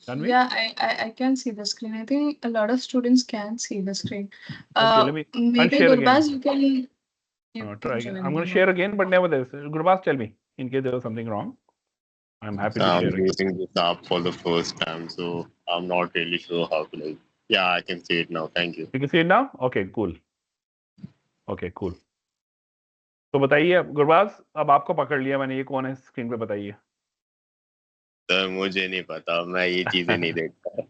Can we? Yeah, I can see the screen. I think a lot of students can see the screen. Okay, let me. I'll Maybe share again. Gurbaz, you can Try again. join I'm going to again share on. again, but nevertheless, Gurbaz, tell me in case there was something wrong. I'm happy So to I'm share again. using this app for the first time, so I'm not really sure how to like. Yeah, I can see it now. Thank you. You can see it now? Okay, cool. Okay, cool. तो बताइए गुरबाज, अब आपको पकड़ लिया मैंने, ये कौन है स्क्रीन पे बताइए? सर मुझे नहीं पता, मैं ये चीजें नहीं देखता।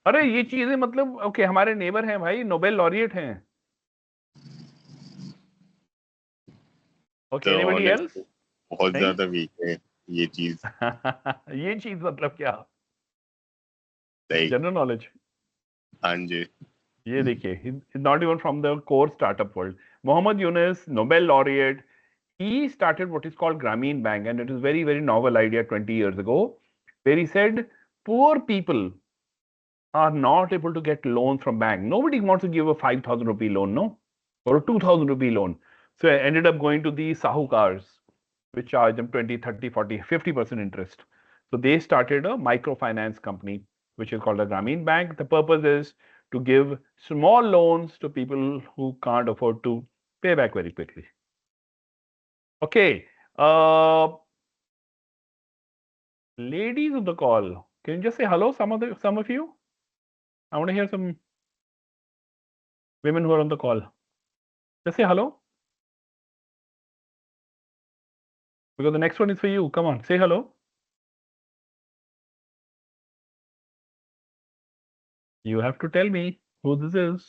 अरे ये चीजें मतलब ओके, हमारे नेबर हैं भाई, नोबेल लॉरिएट हैं. ओके, तो एनीबॉडी एल्स? ऑनेस्टली बहुत नहीं. ज्यादा वीक है ये चीज। ये चीज मतलब क्या? Like general knowledge. हाँ जी। ये देखिए, not even from the core startup world. Muhammad Yunus, Nobel laureate, he started what is called Grameen Bank, and it is very, very novel idea 20 years ago, where he said poor people are not able to get loans from bank. Nobody wants to give a 5,000 rupee loan, no, or a 2,000 rupee loan. So I ended up going to these sahukars, which charge them 20, 30, 40, 50% interest. So they started a microfinance company, which is called a Grameen Bank. The purpose is to give small loans to people who can't afford to pay back very quickly. Okay. Ladies on the call, can you just say hello? Some of you. I want to hear some women who are on the call. Just say hello, because the next one is for you. Come on, say hello. You have to tell me who this is.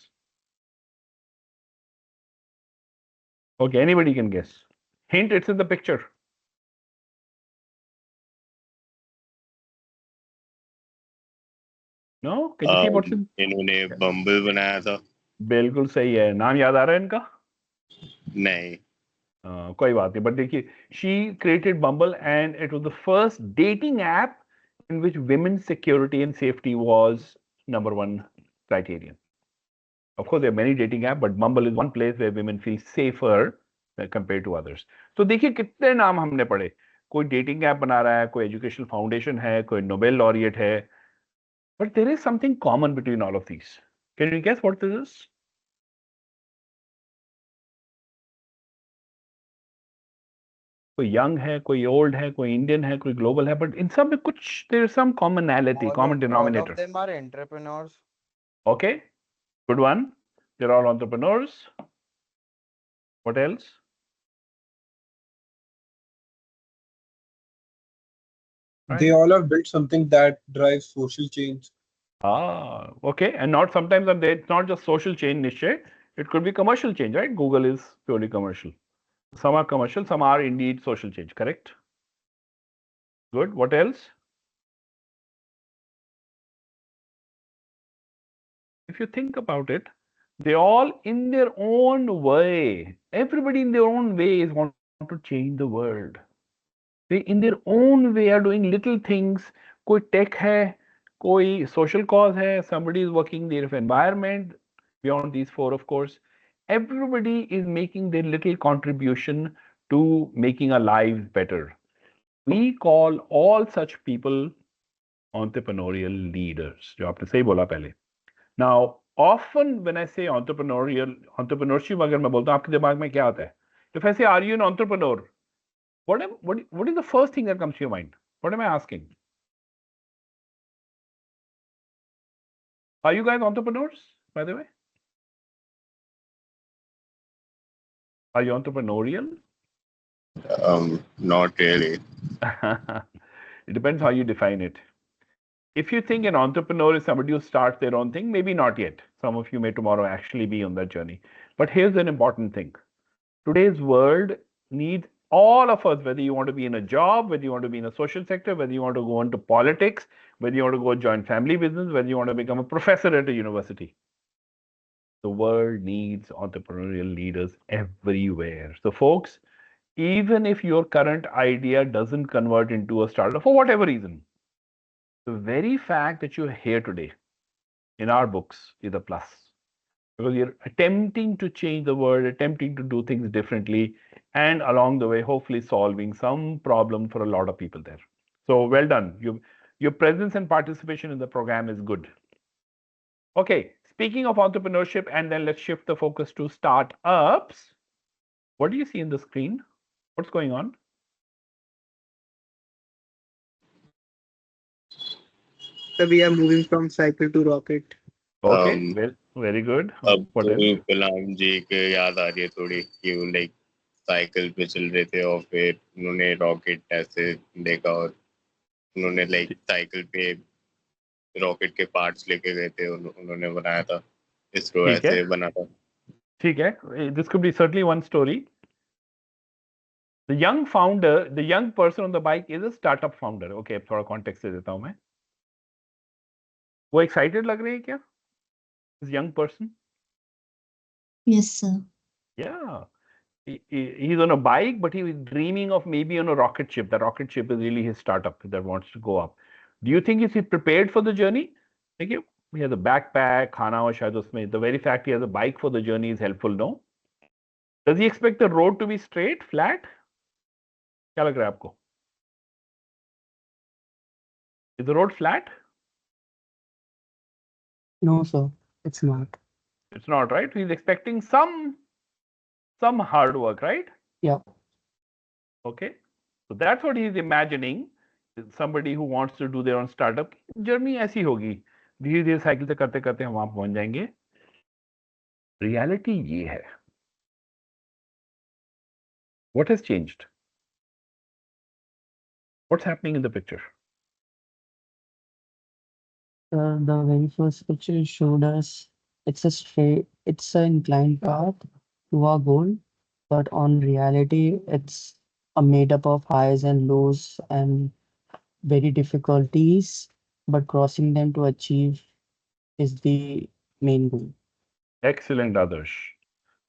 Okay, anybody can guess. Hint: it's in the picture. No? Can you see what's in? इन्होंने बम्बल बनाया था। बिल्कुल सही है. नाम याद आ रहा है इनका? नहीं। कोई बात नहीं. But देखिए, she created Bumble, and it was the first dating app in which women's security and safety was number one criterion. Of course, there are many dating apps, but Bumble is one place where women feel safer compared to others. तो देखिए कितने नाम हमने पढ़े. कोई dating app बना रहा है, कोई एजुकेशनल फाउंडेशन है, कोई नोबेल लॉरिएट है. But there is something common between all of these. Can you guess what this is? कोई यंग है, कोई ओल्ड है, कोई इंडियन है, कोई ग्लोबल है, बट इन सब में कुछ there is some commonality, common All of denominator. them are entrepreneurs. Okay, good one. They're all entrepreneurs. What else? They all have built something that drives social change. Okay. And not sometimes it's not just social change niche. It could be commercial change, right? Google is purely commercial. Some are commercial, some are indeed social change, correct? Good. What else? If you think about it, they all in their own way, everybody in their own way is want to change the world. They in their own way are doing little things. कोई tech है, कोई social cause है, somebody is working their environment. Beyond these four, of course, everybody is making their little contribution to making our lives better. We call all such people entrepreneurial leaders. जो आपने सही बोला पहले. Now, often when I say entrepreneurship, अगर मैं बोलता हूँ आपके दिमाग में क्या आता है? If I say, are you an entrepreneur? What is the first thing that comes to your mind? What am I asking? Are you guys entrepreneurs, by the way? Are you entrepreneurial? Not really. It depends how you define it. If you think an entrepreneur is somebody who starts their own thing, maybe not yet. Some of you may tomorrow actually be on that journey. But here's an important thing. Today's world needs all of us, whether you want to be in a job, whether you want to be in a social sector, whether you want to go into politics, whether you want to go join family business, whether you want to become a professor at a university. The world needs entrepreneurial leaders everywhere. So, folks, even if your current idea doesn't convert into a startup for whatever reason, the very fact that you're here today in our books is a plus, because you're attempting to change the world, attempting to do things differently, and along the way, hopefully solving some problem for a lot of people there. So well done. your presence and participation in the program is good. Okay, speaking of entrepreneurship, and then let's shift the focus to startups. What do you see in the screen? What's going on? So we are moving from cycle to rocket. Okay, well, very good. अब What तो else? गुलाम जी के याद आ रही है थोड़ी कि वो like cycle पे चल रहे थे और फिर उन्होंने रॉकेट ऐसे देखा और उन्होंने लाइक साइकिल पे रॉकेट के पार्ट्स लेके गए थे उन्होंने बनाया था इसरो ठीक है, ऐसे बना था ठीक है. This could be certainly one story. The young founder, the young person on the bike is a startup founder. Okay, थोड़ा context दे देता हूँ मैं. वो excited लग रहे हैं क्या? This young person? Yes, sir. Yeah. He's on a bike, but he was dreaming of maybe on a rocket ship. The rocket ship is really his startup that wants to go up. Do you think is he prepared for the journey? Thank you. He has a backpack, खाना और शायद उसमें. The very fact he has a bike for the journey is helpful, no? Does he expect the road to be straight, flat? क्या लग रहा है आपको? Is the road flat? No, sir, it's not. It's not, right? He's expecting some hard work, right? Yeah. Okay. So that's what he's imagining. Somebody who wants to do their own startup. Journey ऐसी होगी. धीरे धीरे cycle से करते करते हम वहां पहुंच जाएंगे. Reality ये है. What has changed? What's happening in the picture? The very first picture showed us it's an inclined path to our goal, but on reality, it's a made up of highs and lows and very difficulties, but crossing them to achieve is the main goal. Excellent, Adarsh.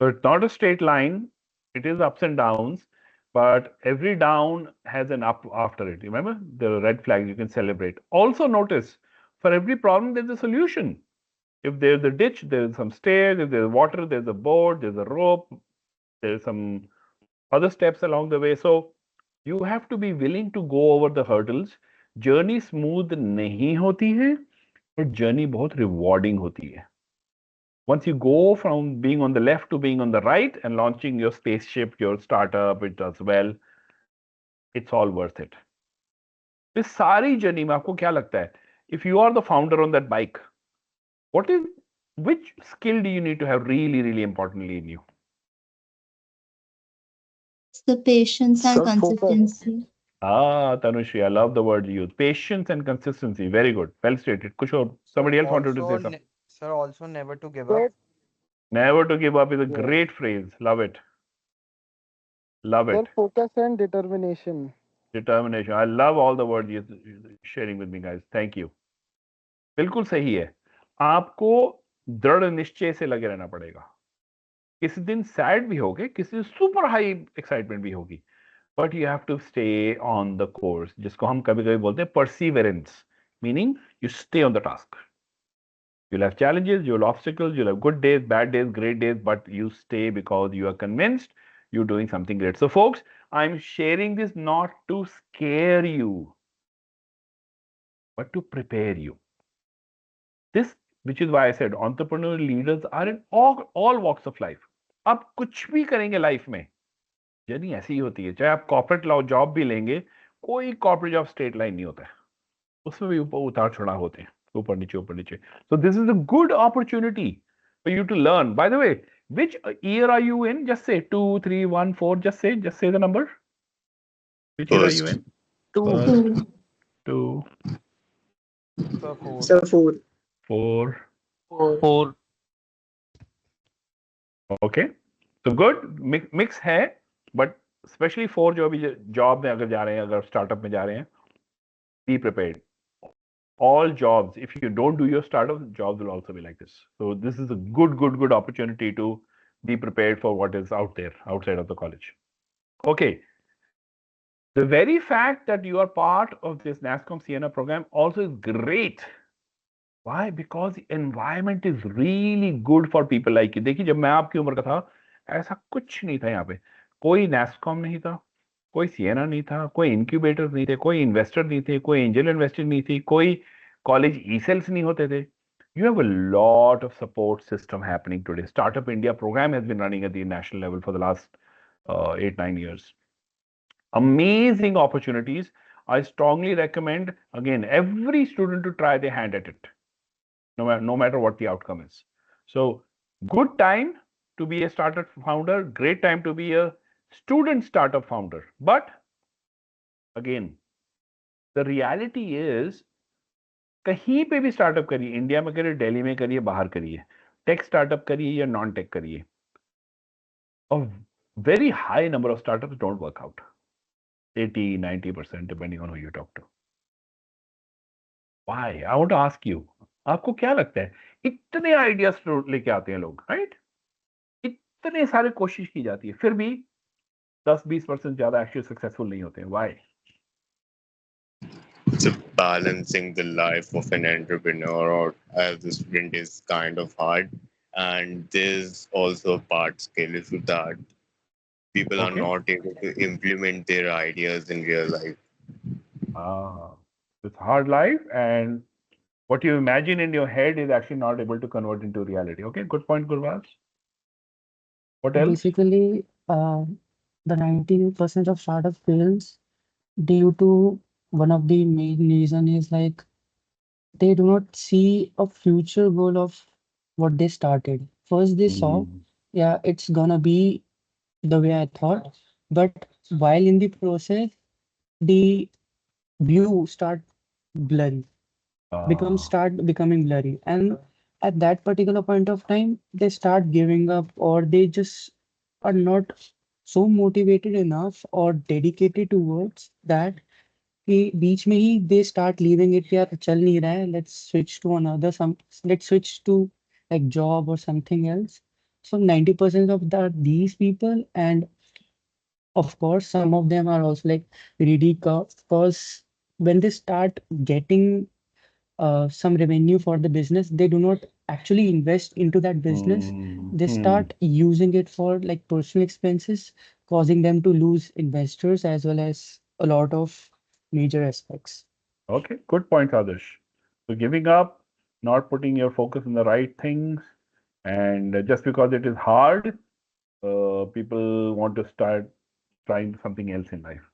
So it's not a straight line. It is ups and downs, but every down has an up after it. Remember, there are red flags you can celebrate. Also notice, for every problem, there's a solution. If there's a ditch, there's some stairs. If there's water, there's a board, there's a rope, there's some other steps along the way. So you have to be willing to go over the hurdles. Journey smooth नहीं होती है, but journey बहुत rewarding होती है. Once you go from being on the left to being on the right and launching your spaceship, your startup, it does well, it's all worth it. इस सारी journey में आपको क्या लगता है? If you are the founder on that bike, which skill do you need to have really, really importantly in you? It's the patience and Sir, focus. consistency. Tanushri, I love the word you use. Patience and consistency. Very good. Well stated. Kush और somebody else wanted to say something. Sir, also never to give up. Never to give up is a Yeah. great phrase. Love it. Love Sir, it. focus and determination. Determination. I love all the words you're sharing with me, guys. Thank you. बिल्कुल सही है. आपको दृढ़ निश्चय से लगे रहना पड़ेगा. किसी दिन सैड भी होगे, किसी दिन सुपर हाई एक्साइटमेंट भी होगी, but you have to stay on the course, जिसको हम कभी कभी बोलते हैं perseverance, meaning you stay on the task. You'll have challenges, you'll have obstacles, you'll have good days, bad days, great days, but you stay because you are convinced you're doing something great. So, folks, I'm sharing this not to scare you, but to prepare you. This, which is why I said entrepreneurial leaders are in all walks of life. आप कुछ भी करेंगे life में, journey ऐसी ही होती है. चाहे आप कॉर्पोरेट लॉ जॉब भी लेंगे, कोई कॉर्पोरेट जॉब स्ट्रेट लाइन नहीं होता है. उसमें भी ऊपर उतार चढ़ाव होते हैं, ऊपर नीचे ऊपर नीचे. So this is a good opportunity for you to learn. By the way, which year are you in? Just say 2, 3, 1, 4. Just say the number. Which year are you in? Two. First, 2, Sir, 4. Sir, 4. 4. Four. Okay. So good. Mix है, but especially for जो अभी job में अगर जा रहे हैं, अगर startup में जा रहे हैं, be prepared. All jobs, if you don't do your startup, jobs will also be like this. So this is a good opportunity to be prepared for what is out there, outside of the college. Okay. The very fact that you are part of this NASSCOM Sienna program also is great. Why? Because the environment is really good for people like you. देखिए, जब मैं आपकी उम्र का था, ऐसा कुछ नहीं था यहाँ पे. कोई NASSCOM नहीं था, कोई सिएना नहीं था, कोई इंक्यूबेटर नहीं थे, कोई इन्वेस्टर नहीं थे, कोई एंजल इन्वेस्टर नहीं थी, कोई कॉलेज ई सेल्स नहीं होते थे. You have a lot of support system happening today. Startup India program has been running at the national level for the last 8-9 years. Amazing opportunities. I strongly recommend again every student to try their hand at it, no matter what the outcome is. So good time to be a startup founder, great time to be a student startup founder. But again, the reality is कहीं पे भी startup करिए, India में करिए, दिल्ली में करिए, बाहर करिए, टेक स्टार्टअप करिए या नॉन टेक करिए, a very high number of startups don't work out. 80-90% depending on who you talk to. Why? I want to ask you, आपको क्या लगता है इतने आइडियाज लेके आते हैं लोग, राइट? इतने सारे कोशिश की जाती है, फिर भी 10-20% ज्यादा एक्चुअली सक्सेसफुल नहीं होते हैं. Why? So balancing the life of an entrepreneur or as a student is kind of hard, and there's also a part skill issue that people are Okay. not able to implement their ideas in real life. It's hard life, and what you imagine in your head is actually not able to convert into reality. Okay, good point, Gurvas. What else? Basically, the 90% of startup fails due to one of the main reason is like they do not see a future goal of what they started. First, they saw, yeah, it's gonna be the way I thought, but while in the process, the view start blurry, start becoming blurry, and at that particular point of time, they start giving up, or they just are not so motivated enough or dedicated towards that कि बीच में ही they start leaving it यार चल नहीं रहा है, let's switch to another let's switch to like job or something else. So 90% of that these people, and of course some of them are also like greedy because when they start getting some revenue for the business, they do not actually invest into that business. They start using it for like personal expenses, causing them to lose investors as well as a lot of major aspects. Okay, good point, Adarsh. So giving up, not putting your focus on the right things, and just because it is hard, people want to start trying something else in life.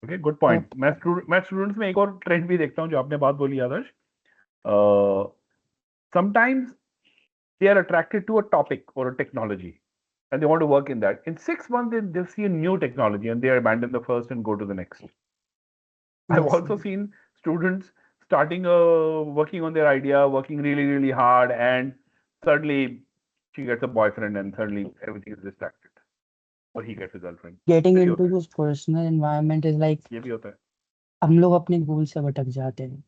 Okay, good point. मैं students में एक और trend भी देखता हूँ जो आपने बात बोली आदर्श. Sometimes they are attracted to a topic or a technology and they want to work in that. In 6 months, they see a new technology and they abandon the first and go to the next. I've Yes, also seen students starting working on their idea, working really, really hard, and suddenly she gets a boyfriend and suddenly everything is distracted. Or he gets a girlfriend. getting ये भी into होता है. those personal environment is like ये भी होता है. हम लोग अपने गोल से भटक जाते हैं,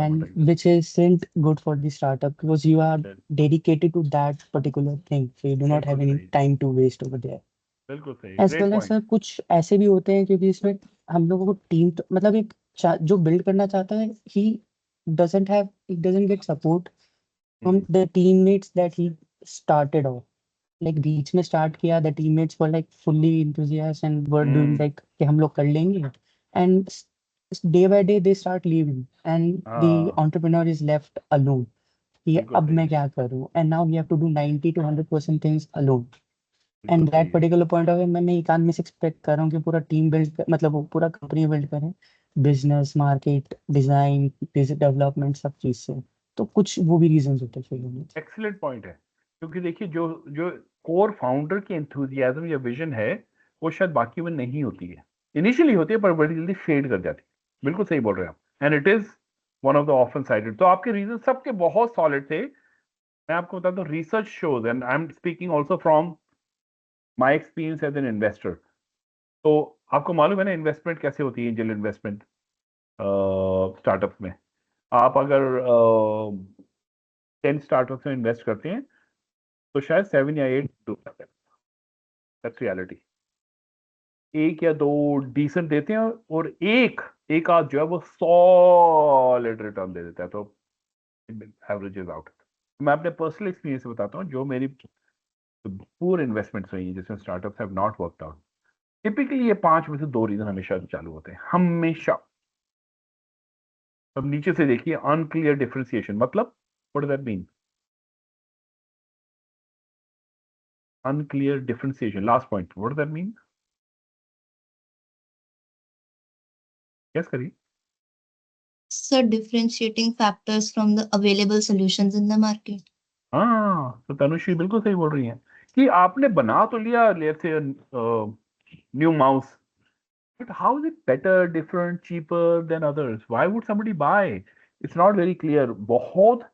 and भटक which isn't good for the startup because you are जाते हैं. dedicated to that particular thing, so you do not have बिल्कुल any सही. time to waste over there. बिल्कुल सही. As Great well as point. कुछ ऐसे भी होते हैं क्योंकि इसमें हम लोगों को टीम मतलब एक जो बिल्ड करना चाहता है he doesn't get support from the teammates that he started off like बीच में स्टार्ट किया the teammates were like fully enthusiast and were doing like कि हम लोग कर लेंगे and day by day they start leaving and the entrepreneur is left alone कि बिल्कुल अब सही. मैं क्या करूं and now we have to do 90 to 100% things alone. बिल्कुल एंड सही दैट है. पर्टिकुलर पॉइंट ऑफ व्यू मैं एक आदमी से एक्सपेक्ट कर रहा हूँ कि पूरा टीम बिल्ड कर मतलब वो पूरा कंपनी बिल्ड करें बिजनेस मार्केट डिजाइन डेवलपमेंट सब चीज से, तो कुछ वो भी रीजंस होते हैं फेल होने के. एक्सीलेंट पॉइंट है क्योंकि देखिए जो जो कोर फाउंडर की एंथुजियाज्म या विजन है वो शायद बाकी में नहीं होती है. इनिशियली होती है पर बड़ी जल्दी फेड कर जाती है. बिल्कुल सही बोल रहे हैं आप. And it is one of the often sided. तो आपके रीजन सबके बहुत सॉलिड थे. मैं आपको बताता हूँ research shows and I am speaking also from my experience as an investor. तो आपको मालूम है ना इन्वेस्टमेंट कैसे होती है, एंजल इन्वेस्टमेंट स्टार्टअप में. आप अगर 10 स्टार्टअप्स में इन्वेस्ट करते हैं तो शायद 7 या 8 डूब जाते हैं. That's reality. एक या दो डिसेंट देते हैं और एक आध जो है वो सॉलिड रिटर्न दे देता है. तो एवरेजेस आउट. मैं अपने पर्सनल एक्सपीरियंस से बताता हूँ जो मेरी पूर इन्वेस्टमेंट्स हुई हैं जिसमें startups have not worked out. Typically ये 5 में से 2 रीजन हमेशा चालू होते हैं, हमेशा। अब नीचे से देखिए, अनक्लियर डिफरेंशिएशन, मतलब what does that mean? Unclear differentiation, last point, what does that mean? Guess करिए। Sir, differentiating factors from the available solutions in the market. हाँ, तो तनुश्री बिल्कुल सही बोल रही हैं कि आपने बना तो लिया, let's say new mouse, but how is it better, different, cheaper than others? Why would somebody buy? It's not very clear. बहुत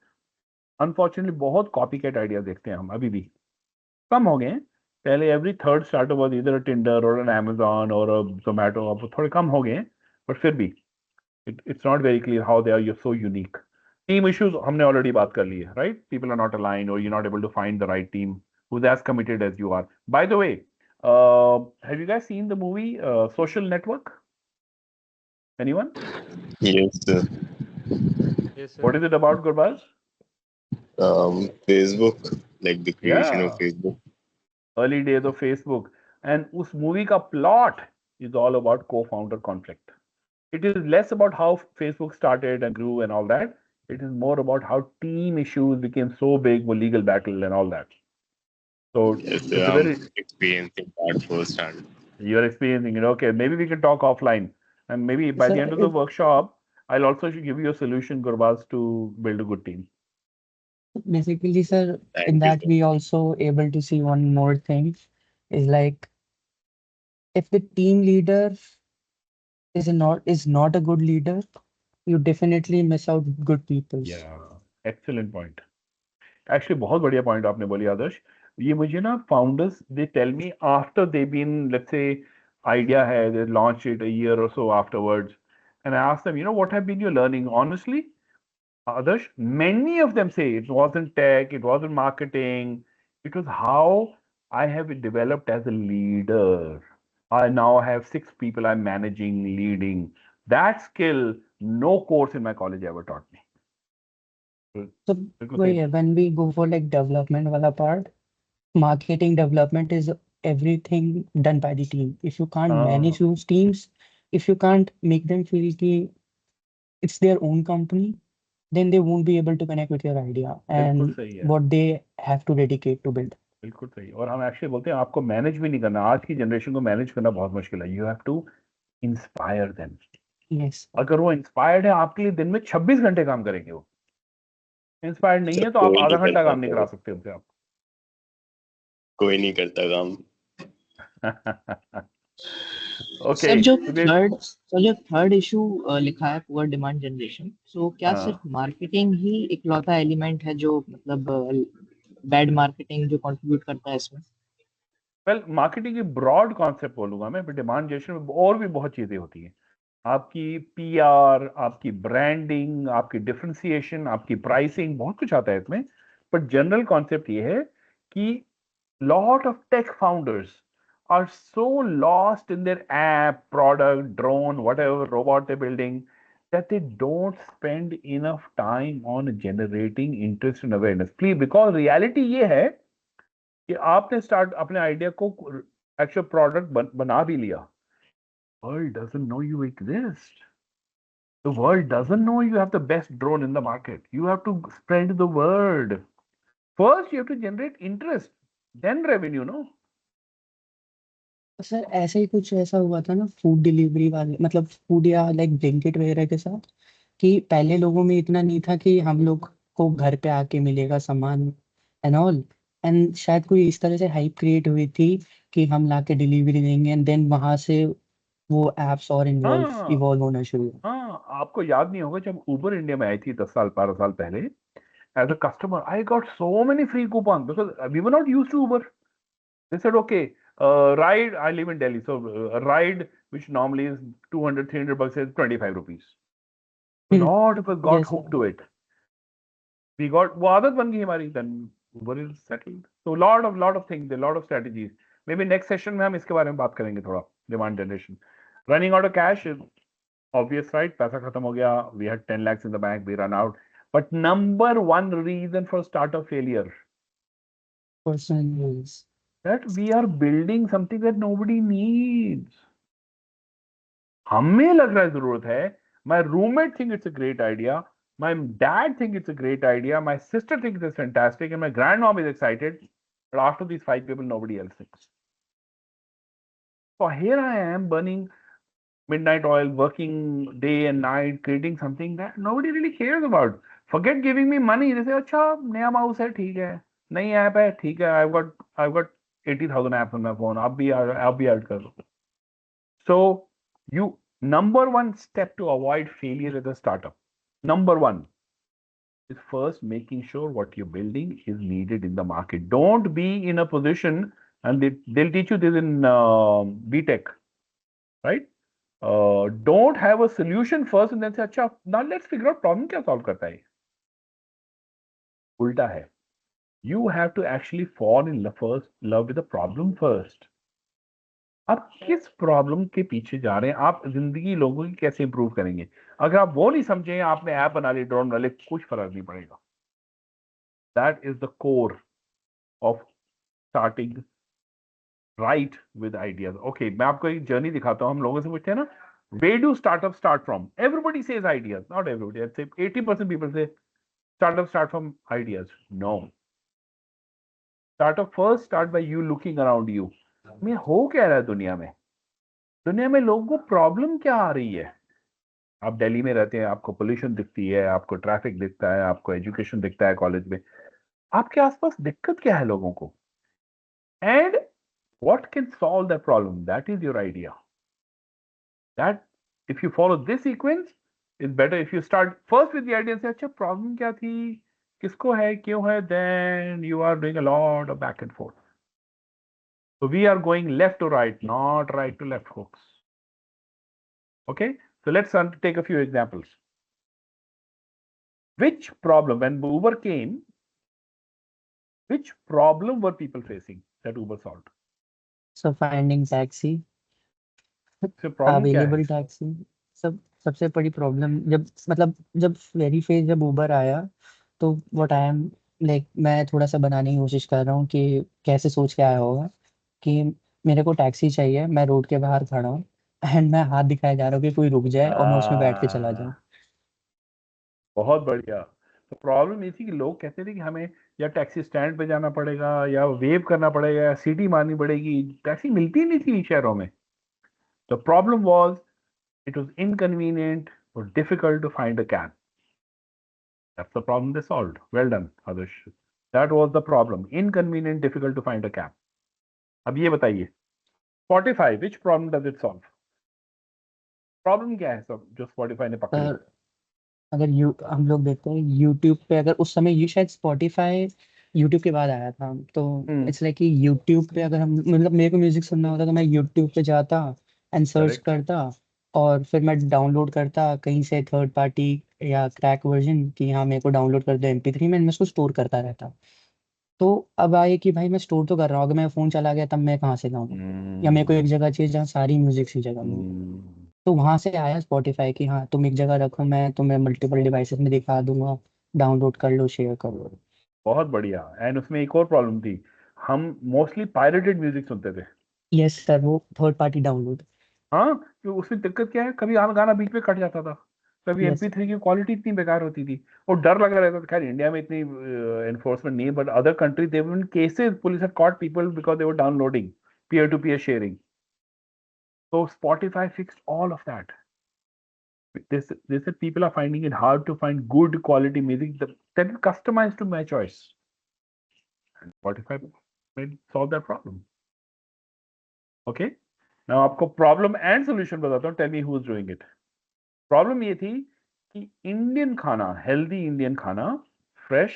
unfortunately बहुत copycat ideas देखते हैं हम अभी भी, कम हो गए हैं। पहले every third starter was either a Tinder or an Amazon or a Zomato, अब थोड़े कम हो गए हैं, but फिर भी it's not very clear how they are so unique. Team issues हमने already बात कर ली है, right? People are not aligned or you're not able to find the right team who's as committed as you are. By the way, have you guys seen the movie Social Network? Anyone? Yes, sir. Yes, sir. What is it about, Gurbaz? Facebook, like the creation of Yeah, Facebook. early days of Facebook. And उस movie का plot is all about co-founder conflict. It is less about how Facebook started and grew and all that. It is more about how team issues became so big with legal battle and all that. So Yes, it's sir. a very, Experiencing that firsthand. you're experiencing it. Okay, maybe we can talk offline. And maybe by the Sir, end of the workshop, I'll also give you a solution, Gurbaz, to build a good team. basically, sir, in Thank you, that sir. we also able to see one more thing is like if the team leader is not a good leader, you definitely miss out good people. Yeah, excellent point. Actually, बहुत बढ़िया point आपने बोली आदर्श। ये मुझे ना founders they tell me after they've been, let's say, idea है, they launch it a year or so afterwards, and I ask them, what have been your learning? Honestly, Adarsh, many of them say it wasn't tech, it wasn't marketing, it was how I have developed as a leader. I now have 6 people I'm managing, leading. That skill, no course in my college ever taught me. So बिल्कुल सही। when we go for like development wala part, marketing development is everything done by the team. If you can't manage हाँ, those teams, if you can't make them feel कि it's their own company, then they won't be able to connect with your idea बिल्कुल and सही है, what they have to dedicate to build. बिल्कुल सही। और हम actually बोलते हैं आपको मैनेज भी नहीं करना, आज की जनरेशन को मैनेज करना बहुत मुश्किल है। You have to inspire them. Yes. अगर वो इंस्पायर्ड है आपके लिए, दिन में 26 घंटे काम करेंगे। वो इंस्पायर्ड नहीं है तो आप कोई आधा नहीं घंटा करता काम नहीं तो करा सकते उनसे आप। कोई नहीं करता काम। ओके, सर जो थर्ड इशू लिखा है पुअर डिमांड जनरेशन, सो क्या सिर्फ मार्केटिंग ही इकलौता एलिमेंट है जो मतलब बैड मार्केटिंग जो कंट्रीब्यूट करता है इसमें? वेल, मार्केटिंग की ब्रॉड कॉन्सेप्ट बोलूंगा मैं, डिमांड जनरेशन में और भी बहुत चीजें होती हैं। आपकी पीआर, आपकी ब्रांडिंग, आपकी डिफरेंशिएशन, आपकी प्राइसिंग, बहुत कुछ आता है इसमें। बट जनरल कॉन्सेप्ट ये है कि lot of tech founders are so lost in their app, product, drone, whatever robot they're building, that they don't spend enough time on generating interest and awareness. Please, because reality ये है कि आपने start अपने idea को actual product बना भी लिया, world doesn't know you exist. The world doesn't know you have the best drone in the market. You have to spread the word. First, you have to generate interest, then revenue, no? Sir ऐसे ही कुछ ऐसा हुआ था ना food delivery वाले मतलब food या like Blinkit वगैरह के साथ कि पहले लोगों में इतना नहीं था कि हम लोग को घर पे आके मिलेगा सामान एंड ऑल एंड शायद कोई इस तरह से हाइप क्रिएट हुई थी कि हम लाके डिलीवरी देंगे एंड देन वहां से वो एप्स और हाँ, इवॉल्व होना शुरू हुआ। हाँ, आपको याद नहीं होगा जब उबर इंडिया में आई थी 10 साल 12 साल पहले, as a customer I got so many free coupons because we were not used to Uber. They said okay, ride, I live in Delhi, so a ride which normally is 200 300 bucks is 25 rupees. A lot of us got Yes. hooked to it. We got, वो आदत बन गई हमारी, then Uber is settled. So lot of things, a lot of strategies. Maybe next session में हम इसके बारे में बात करेंगे थोड़ा, demand generation. Running out of cash is obvious, right? पैसा खत्म हो गया, we had 10 lakhs in the bank, we run out. But number one reason for startup failure, Personal use. that we are building something that nobody needs. हमें लग रहा है जरूरत है. My roommate think it's a great idea. My dad think it's a great idea. My sister thinks it's fantastic, and my grandmom is excited. But after these 5 people, nobody else thinks. So here I am burning midnight oil, working day and night, creating something that nobody really cares about. Forget giving me money. They say, अच्छा नया mouse है ठीक है, नई app है ठीक है. I've got 80,000 apps on my phone. आप भी add कर लो. So you number one step to avoid failure as a startup. Number one is first making sure what you're building is needed in the market. Don't be in a position, and they'll teach you this in BTech, right? Don't have a solution first and then say, अच्छा now let's figure out problem क्या solve करता है. उल्टा है. You have to actually fall in love with the problem first. आप किस problem के पीछे जा रहे हैं, आप जिंदगी लोगों की कैसे इंप्रूव करेंगे. अगर आप वो नहीं समझे, आपने ऐप बना ली, ड्रोन बना ली, कुछ फर्क नहीं पड़ेगा. That is the core of starting right with ideas. Okay, मैं आपको एक जर्नी दिखाता हूं. हम लोगों से पूछते हैं ना, where do startups start from? Everybody says ideas. Not everybody. I'd say 80% people say startups start from ideas. No. Startup first start by you looking around you. मैं हो क्या रहा है दुनिया में. दुनिया में लोगों को प्रॉब्लम क्या आ रही है. आप दिल्ली में रहते हैं, आपको पोल्यूशन दिखती है, आपको ट्रैफिक दिखता है, आपको एजुकेशन दिखता है कॉलेज में. आपके आसपास दिक्कत क्या है लोगों को, and what can solve that problem. That is your idea. That if you follow this sequence is better. If you start first with the idea से, अच्छा प्रॉब्लम क्या थी, किसको है, क्यों है, then you are doing a lot of back and forth. So we are going left to right, not right to left, folks. Okay, so let's take a few examples. Which problem, when Uber came, which problem were people facing that Uber solved? So finding taxi, So problem क्या है? Available taxi. सब सबसे बड़ी problem जब मतलब जब very phase जब उबर आया, तो व्हाट आई एम लाइक, मैं थोड़ा सा बनाने की कोशिश कर रहा हूँ कि कैसे सोच के आया होगा कि मेरे को टैक्सी चाहिए, मैं रोड के बाहर खड़ा हूँ एंड मैं हाथ दिखाया जा रहा हूँ कि कोई रुक जाए और मैं उसमें बैठ के चला जाऊँ. बहुत बढ़िया. तो प्रॉब्लम ये थी कि लोग कहते थे कि हमें या टैक्सी स्टैंड पे जाना पड़ेगा, या वेव करना पड़ेगा, या सीटी मारनी पड़ेगी. टैक्सी मिलती नहीं थी शहरों में. The problem was it was inconvenient or difficult to find a cab. That's the problem they solved. Well done, Adarsh. That was the problem. Inconvenient, difficult to find a cab. अब ये बताइए, Spotify, which problem does it solve? Problem क्या है सब जो Spotify ने पकड़ी? पर अगर हम लोग देखते हैं यूट्यूब पे, अगर उस समय ये शायद स्पॉटिफाई यूट्यूब के बाद आया था, तो इट्स लाइक कि यूट्यूब पे अगर हम मतलब मेरे को म्यूजिक सुनना होता तो मैं यूट्यूब पे जाता एंड सर्च Correct. करता, और फिर मैं डाउनलोड करता कहीं से थर्ड पार्टी या क्रैक वर्जन कि हाँ मेरे को डाउनलोड कर दो MP3 में, मैं उसको स्टोर करता रहता. तो अब आए कि भाई मैं स्टोर तो कर रहा हूँ, अगर मेरा फोन चला गया तब मैं कहाँ से गाऊंगा, या मेरे को एक जगह चाहिए जहाँ सारी म्यूजिक सी जगह मिले. तो वहां से आया स्पॉटिफाई कि हाँ तुम एक जगह रखो, मैं तुम्हें मल्टीपल डिवाइसेस में दिखा दूंगा, डाउनलोड कर लो, शेयर कर लो. बहुत बढ़िया. एंड उसमें एक और प्रॉब्लम थी, हम मोस्टली पायरेटेड म्यूजिक सुनते थे. यस सर, वो थर्ड पार्टी डाउनलोड. हाँ, तो उसमें दिक्कत क्या है, कभी गाना बीच में कट जाता था, कभी यस. MP3 की क्वालिटी इतनी बेकार होती थी, और डर लगा रहता था. खैर इंडिया में इतनी एनफोर्समेंट नहीं है, but other country they one cases, police had cot people because they were downloading peer to peer sharing. So Spotify fixed all of that. They said people are finding it hard to find good quality music that is customized to my choice. And Spotify made solve that problem. Okay. Now आपको problem and solution बताता हूँ. Tell me who's doing it. Problem ये थी कि Indian खाना, healthy Indian खाना fresh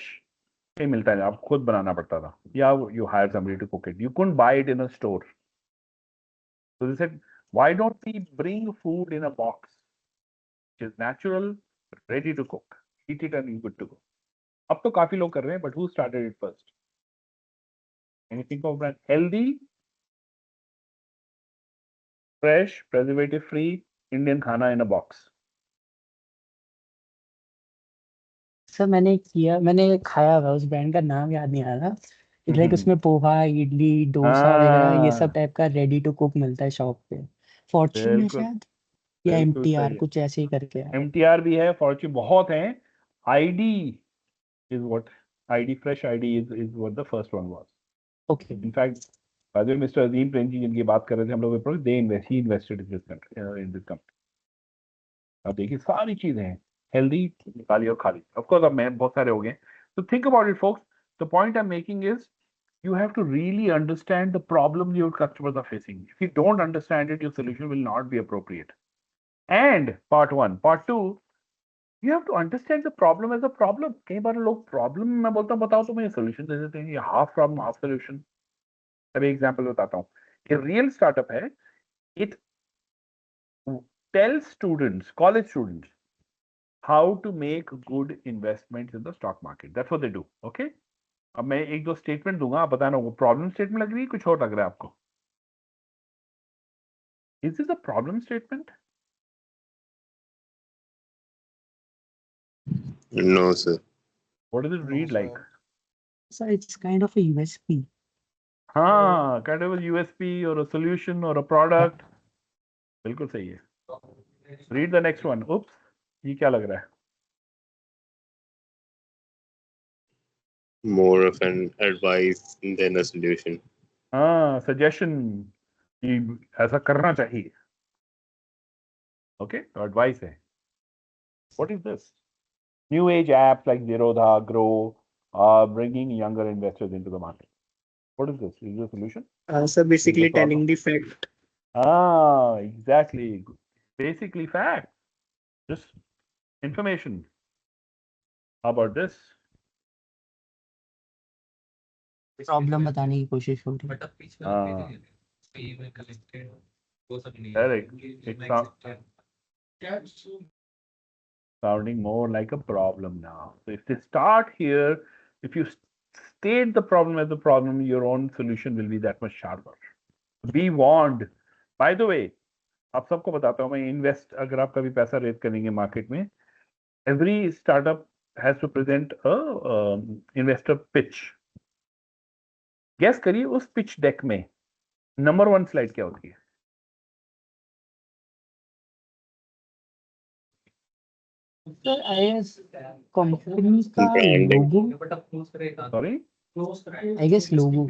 नहीं मिलता है, आप खुद बनाना पड़ता था, या you hired somebody to cook it. You couldn't buy it in a store. So they said, why don't we bring food in a box which is natural, ready to cook, eat it and you're good to go. अब तो काफी लोग कर रहे हैं, but who started it first? Can you think of brand? Healthy, fresh, preservative free Indian खाना in a box. Sir मैंने किया, मैंने खाया हुआ, उस ब्रांड का नाम याद नहीं आ रहा. लाइक उसमें पोहा, इडली, डोसा वगैरह ये सब हाँ टाइप का रेडी टू कुक मिलता है शॉप पे। फॉर्च्यून है बिल्कुल शायद, या बिल्कुल एमटीआर सही है। कुछ ऐसे ही करके है। एमटीआर भी है, फॉर्च्यून बहुत हैं। ID is what ID fresh ID is what the first one was. Okay. In fact, by the way, Mr. Azim Prem जी जिनकी बात कर रहे थे हम लोग, they invested in this country, in this company. अब देखिए सारी चीजें हैं, हेल्दी, निकाली और खाली। ऑफ कोर्स अब मैं बहुत सारे हो गए। So think about it, folks. The point I'm making is you have to really understand the problem your customers are facing. If you don't understand it, your solution will not be appropriate. And part one, part two, you have to understand the problem as a problem. कई बार लोग problem मैं बोलता हूँ बताओ तो मैं solution दे देते हैं, ये हाफ प्रॉब्लम हाफ सोल्यूशन। अभी एग्जांपल बताता हूँ। ये रियल स्टार्टअप है, it tells students, college students, how to make good investments in the stock market. That's what they do. Okay? अब मैं एक दो स्टेटमेंट दूंगा, आप बताना वो प्रॉब्लम स्टेटमेंट लग रही है कुछ और लग रहा है आपको? Is this a problem statement? No, sir. What does it read like? So it's kind of a USP. हाँ, kind of a USP or a solution or a product. बिल्कुल सही है। Read the next one. Oops, ये क्या लग रहा है? More of an advice than a solution. हाँ, suggestion कि ऐसा करना चाहिए। Okay, तो advice है। What is this? New age apps like Zerodha, Grow are bringing younger investors into the market. What is this? Is it a solution? So basically Is it a telling the fact. Ah, exactly. Basically fact. Just information. How about this? Problem बताने की कोशिश हो रही है। Ah, correct. It's sounding more like a problem now. So if they start here, if you state the problem as a problem, your own solution will be that much sharper. Be warned. By the way, आप सबको बताता हूँ मैं, invest अगर आप कभी पैसा raise करेंगे मार्केट में, every startup has to present investor pitch. Guess करिए उस पिच डेक में नंबर 1 स्लाइड क्या होती है? सर आई गेस कंपनी का Branding. Logo, sorry, I guess logo.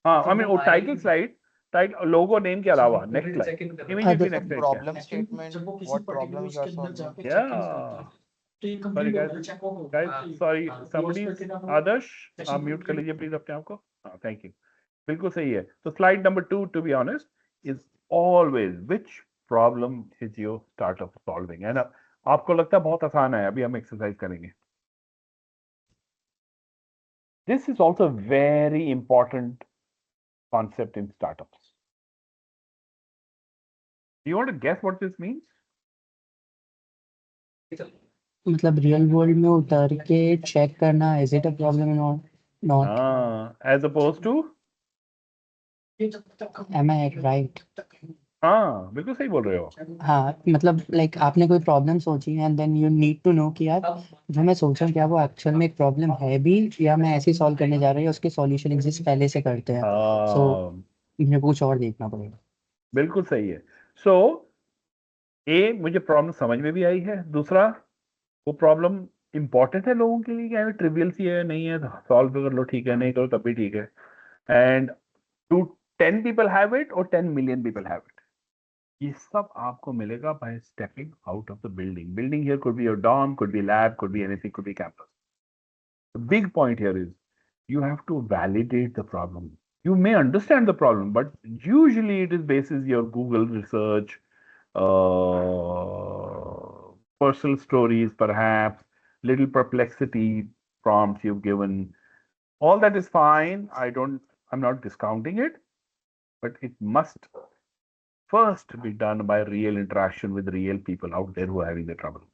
हाँ, आई मीन वो title slide, title logo name के अलावा next slide, immediately next slide क्या? Problem statement, what problems are solving. Yeah. Sorry guys, sorry, somebody, आदर्श आप mute कर लीजिए please अपने आप को। हाँ, थैंक यू। बिल्कुल सही है। तो slide number 2 to be honest is always which problem is your startup solving. है ना? आपको लगता है बहुत आसान है, अभी हम एक्सरसाइज करेंगे। This is also very important concept in startups. Do you want to guess what this means? मतलब रियल वर्ल्ड में उतर के चेक करना, इज इट अ प्रॉब्लम और not? As opposed to? Am I right? हाँ, बिल्कुल सही बोल रहे हो। हाँ, मतलब लाइक आपने कोई प्रॉब्लम सोची and then you need to know कि यार जो मैं सोच रहा हूँ क्या वो एक्चुअल में एक प्रॉब्लम है भी, या मैं ऐसे ही सॉल्व करने जा रहा हूँ, उसके सॉल्यूशन एग्जिस्ट पहले से करते हैं, सो मुझे कुछ और देखना पड़ेगा। बिल्कुल सही है। सो ए, मुझे प्रॉब्लम समझ में भी आई है। दूसरा, वो प्रॉब्लम इंपॉर्टेंट है लोगों के लिए, क्या है, ट्रिवियल सी है, नहीं है सॉल्व कर लो, ठीक है, नहीं करो तब भी ठीक है। And to 10 people have it और 10 मिलियन पीपल हैव इट, ये सब आपको मिलेगा by stepping out of the building. Building here could be your dorm, could be lab, could be anything, could be campus. The big point here is you have to validate the problem. You may understand the problem, but usually it is basis your Google research, personal stories, perhaps little perplexity prompts you've given. All that is fine. I'm not discounting it, but it must first be done by real interaction with real people out there who are having the trouble.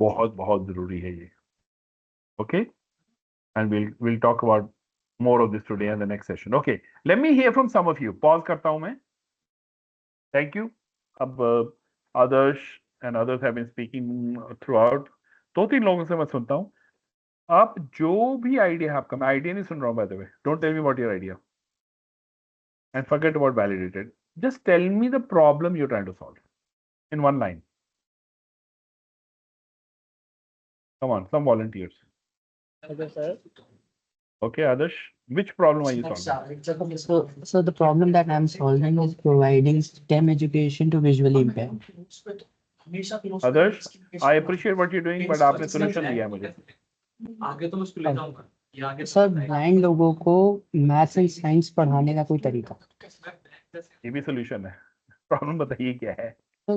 बहुत बहुत जरूरी है ये. Okay? And we'll talk about more of this today in the next session. Okay, let me hear from some of you. Pause करता हूं मैं. Thank you. अब Adarsh and others have been speaking throughout. 2-3 लोगों से मैं सुनता हूं. आप जो भी आइडिया है आपका, मैं आइडिया नहीं सुन रहा हूँ by the way, don't tell me about your idea and forget about validated, just tell me the problem you trying to solve in one line. Come on, some volunteers. Okay, sir. Okay, Adarsh, which problem are you solving? So the problem that I'm solving is providing STEM education to visually impaired. Adarsh, I appreciate what you're doing, but आपने solution दिया है मुझे. Sir blind लोगों को maths and science पढ़ाने का कोई तरीका? ये भी solution है. Problem बताइए क्या है? तो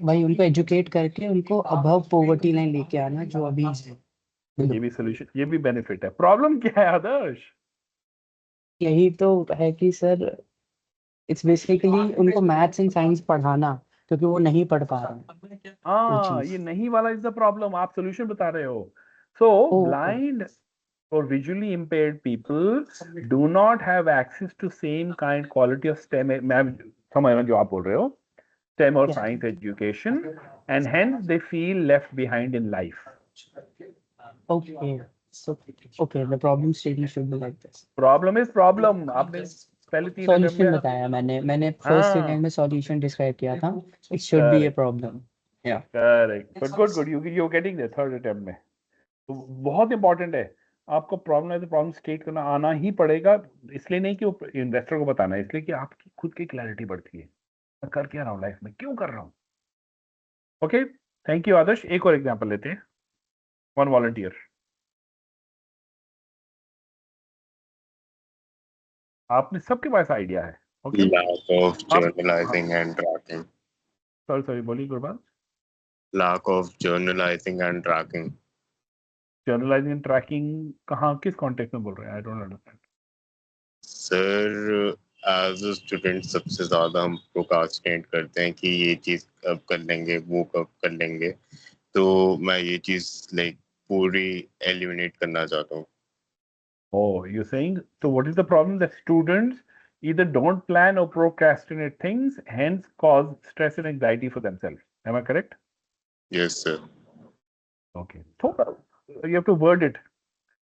भाई उनको एजुकेट करके उनको अबव पॉवर्टी लाइन लेके आना जो अभी है. ये भी solution, ये भी benefit है. Problem क्या है आदर्श? यही तो है कि सर इट्स बेसिकली उनको मैथ्स एंड साइंस पढ़ाना क्योंकि वो नहीं पढ़ पा रहे हैं. हाँ, ये नहीं वाला is the problem. आप solution बता रहे हो. So blind or visually impaired people do not have access to same kind quality of STEM. मैं समझ रहा हूँ जो आप बोल रहे हो. STEM or science education, and hence they feel left behind in life. Okay. So okay, the problem statement should be like this. Problem is problem. आपने पहले 3 अटेम्प्ट सॉल्यूशन में बताया मैंने फर्स्ट हाँ अटेम्प्ट में सॉल्यूशन डिस्क्राइब किया था. It should be a problem. या correct, but good you getting there third attempt में. तो बहुत इंपॉर्टेंट है, आपको प्रॉब्लम है तो प्रॉब्लम स्टेट करना आना ही पड़ेगा. इसलिए नहीं कि वो इन्वेस्टर को बताना है, इसलिए कि आपकी खुद की क्लैरिटी बढ़ती है, मैं कर क्या रहा हूँ लाइफ में, क्यों कर रहा हूँ. Okay, thank you Adarsh. एक और एग्जांपल लेते हैं. One volunteer. आपने सबके पास आइडिया है. Okay, Lack of journalizing and tracking. Sorry बोलिए Gurbaz. Lack of journalizing and tracking. Journalizing and tracking कहाँ, किस कॉन्टेक्स्ट में बोल रहे हैं? I don't understand. Sir as a student सबसे ज़्यादा हम प्रोक्रास्टिनेट करते हैं कि ये चीज़ कब कर लेंगे, वो कब कर लेंगे. तो मैं ये चीज़ लाइक पूरी एलिमिनेट करना चाहता हूँ. Oh, you're saying, so what is the problem? That students either don't plan or procrastinate things, hence cause stress and anxiety for themselves. Am I correct? Yes sir. Okay. So you have to word it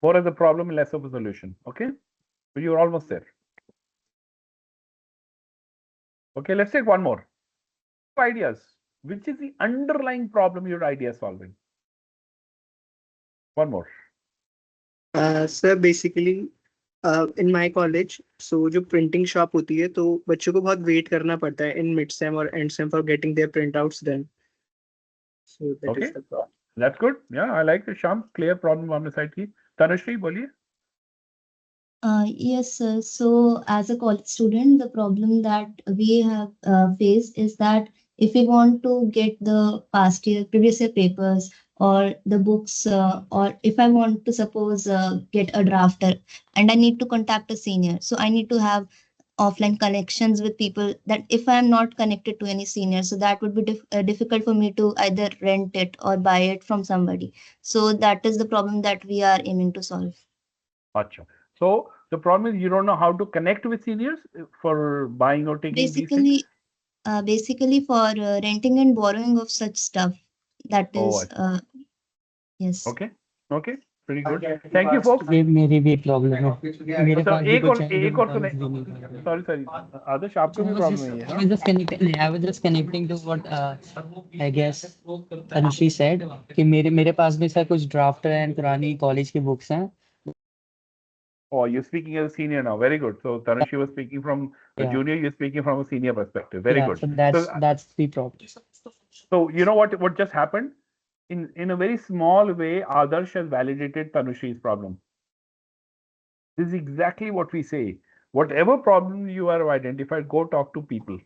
more as a problem, less of a solution. Okay. So you're almost there. Okay, let's take one more. Ideas. Which is the underlying problem your idea is solving? One more. Sir basically in my college so जो printing shop होती है तो बच्चों को बहुत wait करना पड़ता है इन मिड सेम और end sem for getting their printouts then. So that is the problem. That's good. Yeah, I like the Sham. Clear problem on the side की. Tanushree, बोलिए. Yes, sir. So as a college student, the problem that we have faced is that if we want to get the previous year papers or the books, or if I want to suppose get a drafter and I need to contact a senior, so I need to have offline connections with people that if I am not connected to any senior, so that would be difficult for me to either rent it or buy it from somebody. So that is the problem that we are aiming to solve. Acha. So the problem is you don't know how to connect with seniors for buying or taking these things? Basically for renting and borrowing of such stuff. That Oh, is, I see. yes. Okay. Okay. Pretty good. Thank you, folks. ये मेरी भी problem है. मेरे So पास भी एक कुछ और sorry आदर्श आपको भी प्रॉब्लम है I was just connecting. I was just connecting to what I guess Tanushri said कि मेरे पास भी सर कुछ ड्राफ्टर एंड पुरानी कॉलेज की बुक्स हैं. Oh, you're speaking as a senior now. Very good. So Tanushri was speaking from a Yeah. junior. You're speaking from a senior perspective. Very Yeah, good. so that's the problem. So you know what just happened? In a very small way, Adarsh has validated Tanushri's problem. This is exactly what we say. Whatever problem you have identified, go talk to people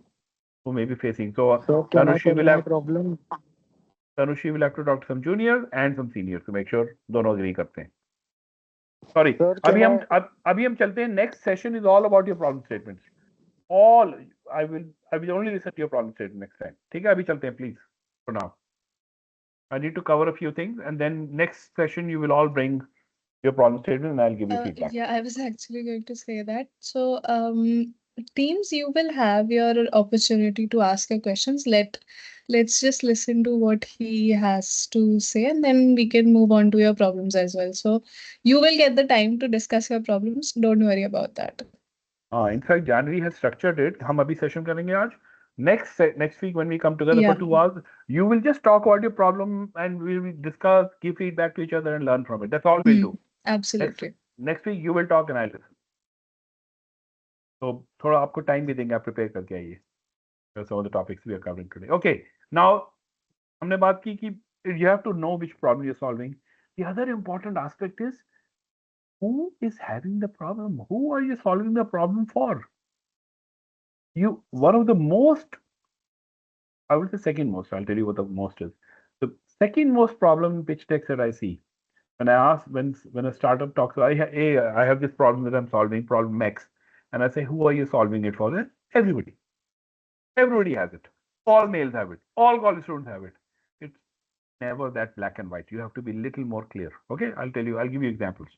who may be facing. So can I Tanushri tell will my have problem? Tanushri will have to talk to some juniors and some seniors to make sure दोनों agree करते हैं. Sorry. Sir, अभी हम चलते हैं. Next session is all about your problem statements. All I will only listen to your problem statement next time. ठीक है, अभी चलते हैं please for now. I need to cover a few things and then next session you will all bring your problem statement and I'll give you feedback. Yeah, I was actually going to say that. So, teams, you will have your opportunity to ask your questions. let's just listen to what he has to say and then we can move on to your problems as well. So you will get the time to discuss your problems. Don't worry about that. In fact, January has structured it. हम अभी session करेंगे आज. Next week when we come together Yeah. for 2 hours, you will just talk about your problem and we will discuss, give feedback to each other and learn from it. That's all we'll do. Absolutely. Next week you will talk and I'll listen. So थोड़ा आपको time भी देंगे, आप prepare करके आइए. That's all the topics we are covering today. Okay. Now हमने बात की कि you have to know which problem you're solving. The other important aspect is who is having the problem? Who are you solving the problem for? One of the most, I would say second most, I'll tell you what the most is. The second most problem in pitch decks that I see when I ask, when a startup talks, I have this problem that I'm solving, problem X, and I say, who are you solving it for? Then everybody. Everybody has it. All males have it. All college students have it. It's never that black and white. You have to be a little more clear. Okay, I'll tell you, I'll give you examples.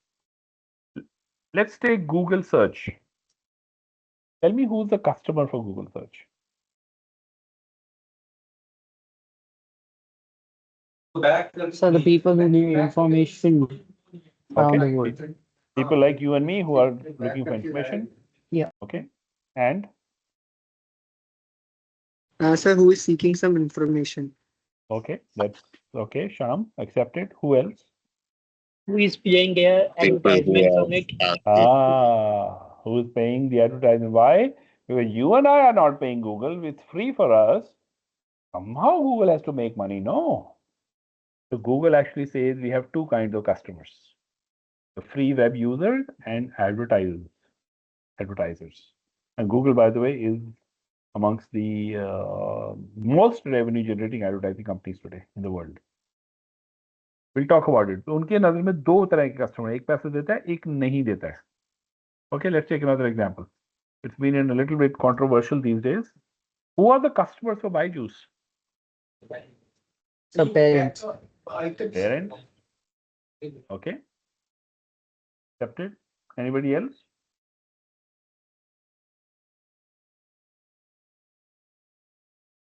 Let's take Google search. Tell me who's the customer for Google search. So the people who need information around the world. People like you and me who are looking for information. Yeah. Okay. And Sir, who is seeking some information? okay, that's okay. Sham, accepted. Who else? Who is paying their People who advertisements are on it? Who's paying the advertisement? Why? Because you and I are not paying Google. It's free for us. Somehow Google has to make money. No. So Google actually says we have two kinds of customers: the free web users and advertisers. And Google, by the way, is amongst the most revenue generating advertising companies today in the world. We'll talk about it. तो उनके नजर में दो तरह के customer, एक पैसे देता है, एक नहीं देता है. Okay, let's take another example. It's been a little bit controversial these days. Who are the customers for Byju's? So parents. Parents. Okay. Accepted. Anybody else?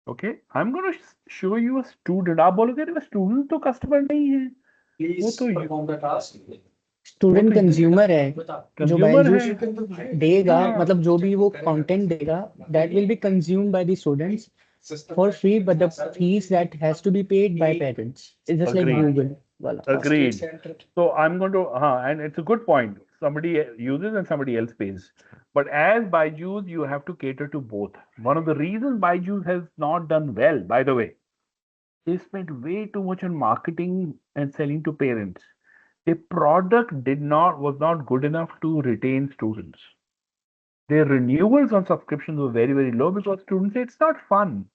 Okay. I'm going to show you a student. आप बोलोगे अरे student तो customer नहीं है. वो तो student consumer है जो Consumer बायजूस है. देगा, हाँ. मतलब जो भी वो कंटेंट देगा that will be consumed by the students for free, but the fees that has to be paid by parents is just like Agreed. Google वाला. Agreed. So I'm going to, and it's a good point. Somebody uses and somebody else pays. But as Byju's, you have to cater to both. One of the reasons Byju's has not done well, by the way, they spent way too much on marketing and selling to parents. The product was not good enough to retain students. Their renewals on subscriptions were very, very low because students say it's not fun.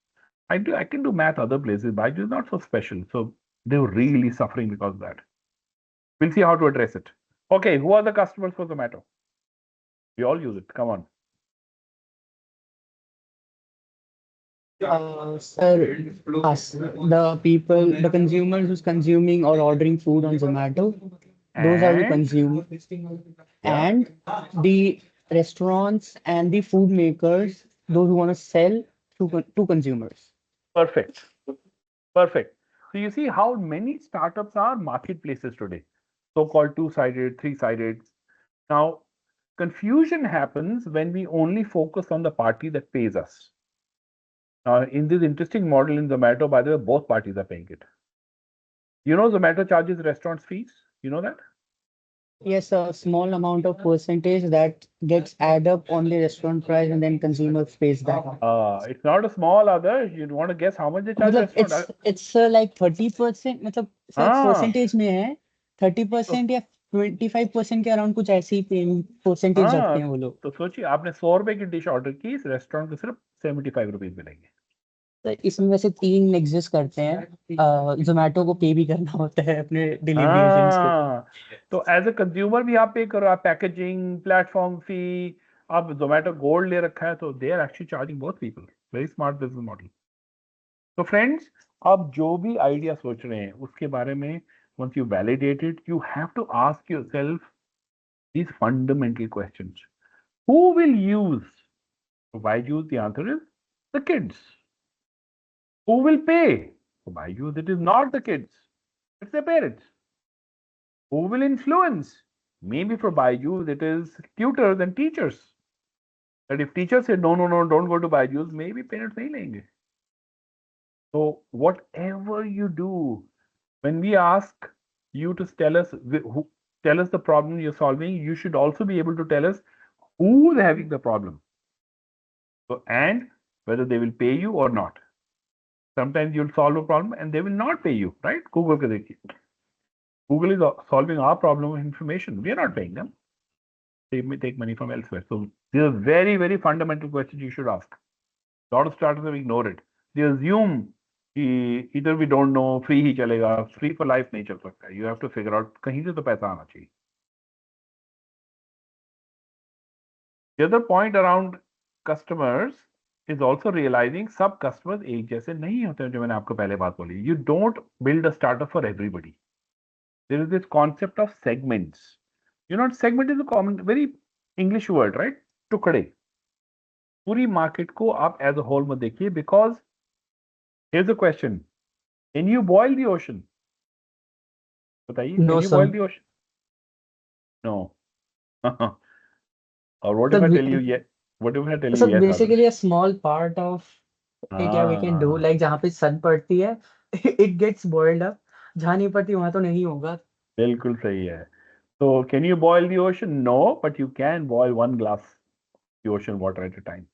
I can do math other places. Byju's is not so special. So they were really suffering because of that. We'll see how to address it. Okay, who are the customers for Zomato? We all use it. Come on. Sir, us, the people, the consumers who's consuming or ordering food on Zomato, those are the And consumers. And the restaurants and the food makers, those who want to sell to consumers. perfect. Perfect. So you see how many startups are marketplaces today, so-called two-sided, three-sided. Now, confusion happens when we only focus on the party that pays us. Now, in this interesting model in Zomato, by the way, both parties are paying it. You know, Zomato charges restaurants fees. You know that? Yes, a small amount of percentage that gets added up on the restaurant price and then consumer pays that. It's not a small other. You want to guess how much they charge मतलब restaurant? it's like 30%, मतलब sir हाँ. Percentage में है 30% या 25% के around कुछ ऐसी percentage रखते हैं वो लोग. तो सोचिए आपने 100 रुपए की डिश ऑर्डर की, इस रेस्टोरेंट को सिर्फ 75 रुपीज मिलेंगे. तो इसमें वैसे 3 एग्जिस्ट करते हैं. जोमेटो को पे भी करना होता है अपने डिलीवरी एजेंट्स को. तो एज ए कंज्यूमर भी आप पे करो, आप पैकेजिंग, प्लेटफॉर्म फी, आप जोमेटो गोल्ड ले रखा है तो they are actually charging both people. Very smart business model. तो फ्रेंड्स, आप जो भी आइडिया सोच रहे हैं उसके बारे में once you validate it, you have to ask yourself these fundamental questions. Who will use? Why use? The answer is the kids. Who will pay for Byju's? It is not the kids, it's their parents. Who will influence? Maybe for Byju's, it is tutors and teachers. That if teachers say, no, no, no, don't go to Byju's, maybe parents nahi lenge. So whatever you do, when we ask you to tell us tell us the problem you're solving, you should also be able to tell us who's having the problem. So, and whether they will pay you or not. Sometimes you'll solve a problem and they will not pay you, right? Google ka dekhiye. Google is solving our problem of information. We are not paying them. They may take money from elsewhere. So these are very, very fundamental questions you should ask. A lot of startups have ignored it. They assume either we don't know, free ही चलेगा, free for life नहीं चल सकता. You have to figure out कहीं से तो पैसा आना चाहिए. The other point around customers is also realizing सब customers एक जैसे नहीं होते हैं, जो मैंने आपको पहले बात बोली. You don't build a startup for everybody. There is this concept of segments. You know, segment is a common, very English word, right? टुकड़े. पूरी market को आप as a whole मत देखिए, because here's a question. Can you boil the ocean? बताइए, No, can you sir. boil the ocean? No. Or what if So, I tell you yes? What if I tell you so yes, Adarsh? basically a small part of क्या we can do, Ah, like जहाँ पे sun पड़ती है it gets boiled up, जहाँ नहीं पड़ती वहाँ तो नहीं होगा. बिल्कुल सही है. So, can you boil the ocean? No, but you can boil one glass the ocean water at a time.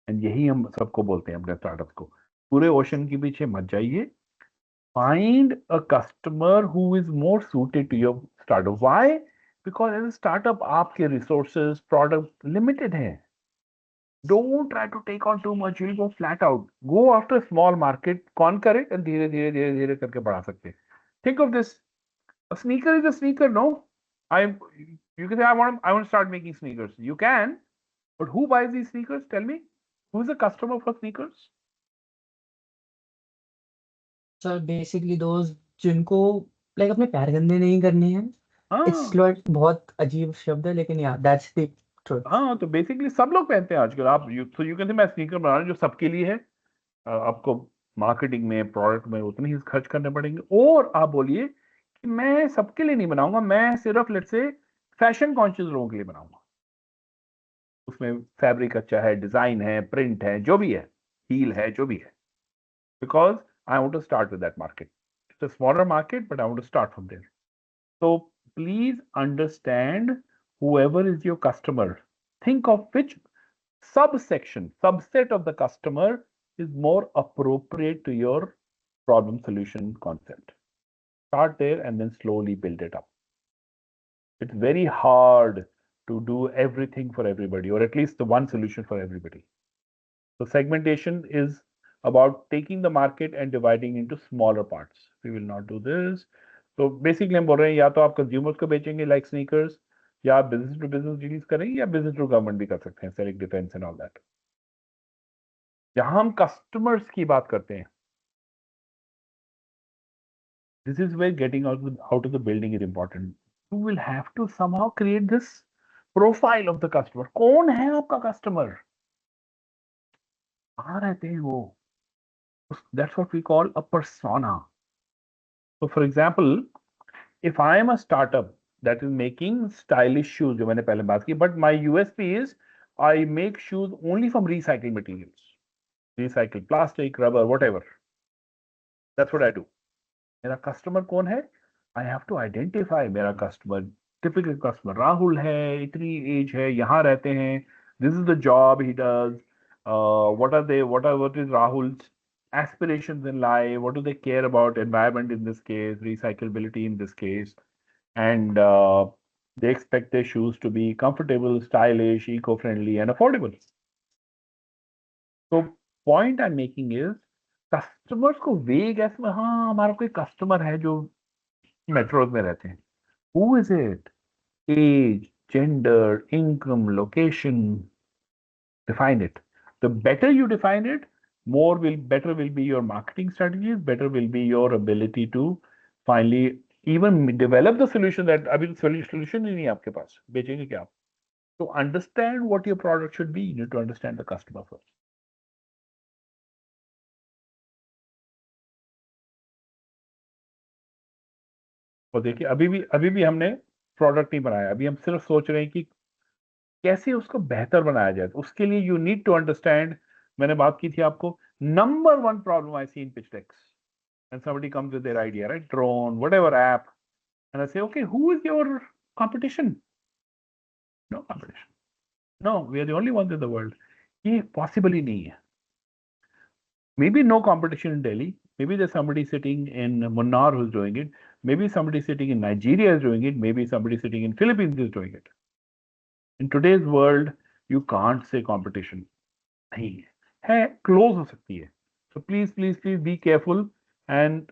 And यही हम सबको बोलते हैं अपने स्टार्टअप को. पूरे ओशन के पीछे मत जाइए. Find a customer who is more suited to your startup. Why? Because as a startup, आपके resources, product limited हैं. Don't try to take on too much. You'll go flat out. Go after a small market, conquer it, and धीरे धीरे धीरे धीरे करके बढ़ा सकते हैं. Think of this. A sneaker is a sneaker, no? You can say I want to start making sneakers. You can, but who buys these sneakers? Tell me. Who is the customer for sneakers? So basically those जिनको like अपने पैर गंदे नहीं करने हैं. It's हाँ like बहुत अजीब शब्द है लेकिन yeah, that's the truth. हाँ, तो बेसिकली सब लोग पहनते हैं आजकल. आप यू कैन से मैं स्नीकर बना रहा हूँ जो सबके लिए है. आपको मार्केटिंग में, प्रोडक्ट में उतने ही खर्च करने पड़ेंगे. और आप बोलिए कि मैं सबके लिए नहीं बनाऊंगा, मैं सिर्फ लेट से फैशन कॉन्शियस लोगों के लिए बनाऊंगा. उसमें फैब्रिक अच्छा है, डिजाइन है, प्रिंट है, जो भी है, हील है, जो भी है. Because I want to start with that market. It's a smaller market but I want to start from there. So please understand whoever is your customer. Think of which subset of the customer is more appropriate to your problem solution concept. Start there and then slowly build it up. It's very hard to do everything for everybody, or at least the one solution for everybody. So segmentation is about taking the market and dividing into smaller parts. We will not do this. So basically हम बोल रहे हैं या तो आप consumers को बेचेंगे like sneakers, या आप business to business deals करेंगे, या business to government भी कर सकते हैं, select defense and all that. जहां हम customers की बात करते हैं, this is where getting out of the building is important. You will have to somehow create this profile of the customer. कौन है आपका customer? कहाँ रहते हैं वो? That's what we call a persona. So for example, if I am a startup that is making stylish shoes, जो मैंने पहले बात की, but my USP is I make shoes only from recycled materials, recycled plastic, rubber, whatever. That's what I do. मेरा customer कौन है? I have to identify मेरा customer. Typical customer Rahul है, इतनी age है, यहाँ रहते हैं. This is the job he does. What is Rahul's aspirations in life? What do they care about? Environment in this case, recyclability in this case, and they expect their shoes to be comfortable, stylish, eco-friendly, and affordable. So point I'm making is customers को vague ऐसे में, हाँ हमारा कोई customer है जो metros में रहते हैं. Who is it? Age, gender, income, location. Define it. The better you define it, better will be your marketing strategies, better will be your ability to finally even develop the solution. That अभी तो solution ही नहीं है आपके पास, बेचेंगे क्या आप? To understand what your product should be, you need to understand the customer first. और देखिए अभी भी हमने प्रोडक्ट नहीं बनाया, अभी हम सिर्फ सोच रहे हैं कि कैसे उसको बेहतर बनाया जाए। तो उसके लिए यू नीड टू अंडरस्टैंड, मैंने बात की थी आपको, number one problem I see in pitch decks and somebody comes with their idea, right? Drone, whatever app, and I say, okay, who is your competition? No competition. No, we are the only ones in the world. ये possible ही नहीं है. Maybe no competition in Delhi. Maybe there's somebody sitting in Munnar who's doing it. Maybe somebody sitting in Nigeria is doing it. Maybe somebody sitting in Philippines is doing it. In today's world, you can't say competition. नहीं है close हो सकती है. So please be careful, and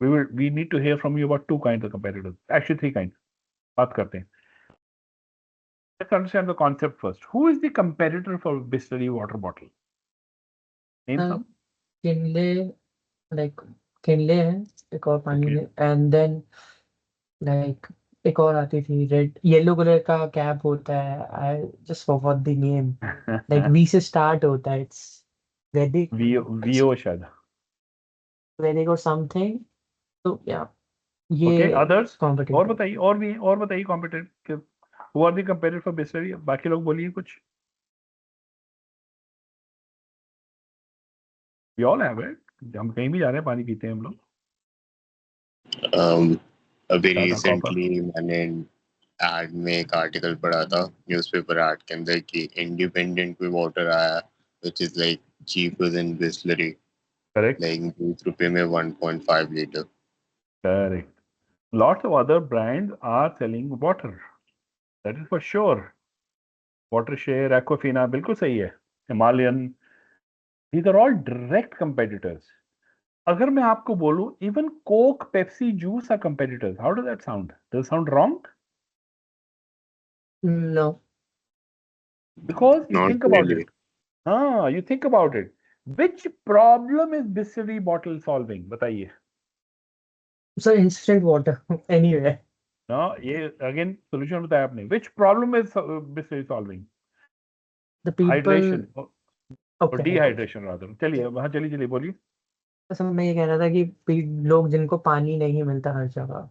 we need to hear from you about two kinds of competitors. Actually, three kinds. बात करते हैं. Let's understand the concept first. Who is the competitor for Bisleri water bottle? Name some. Kinley, like Kinley है एक और पानी Okay. में, and then like एक और आती थी रेड येलो कलर का कैप होता है, I just forgot the name, like V से start होता है, it's Vedic VO शायद. Vedic or something, so yeah Okay. ये Others. और competitor. बताइए, और बताइए competitor. Who are the competitor for Bisleri? बाकी लोग बोलिए कुछ. We all have it. हम कहीं भी जा रहे हैं पानी पीते हैं हम लोग. अभी Tata रिसेंटली मैंने एड में एक आर्टिकल पढ़ा था न्यूज़पेपर एड के अंदर कि इंडिपेंडेंट कोई वाटर आया which is like cheaper than Bisleri. Correct. Like 20 रुपए में 1.5 litre. Correct. Lots of other brands are selling water. That is for sure. Water Share, Aquafina, बिल्कुल सही है. Himalayan. These are all direct competitors. अगर मैं आपको बोलूं, even Coke, Pepsi, Juice are competitors. How does that sound? Does it sound wrong? No, Because you Not think about really. it. You think about it. Which problem is Bisleri bottle solving? बताइए. so instant water anyway. No, ये again solution बताया आपने. Which problem is Bisleri solving? The people, Hydration or okay, dehydration rather. चलिए, हाँ चलिए बोलिए. तो मैं ये कह रहा था कि लोग जिनको पानी नहीं मिलता हर जगह.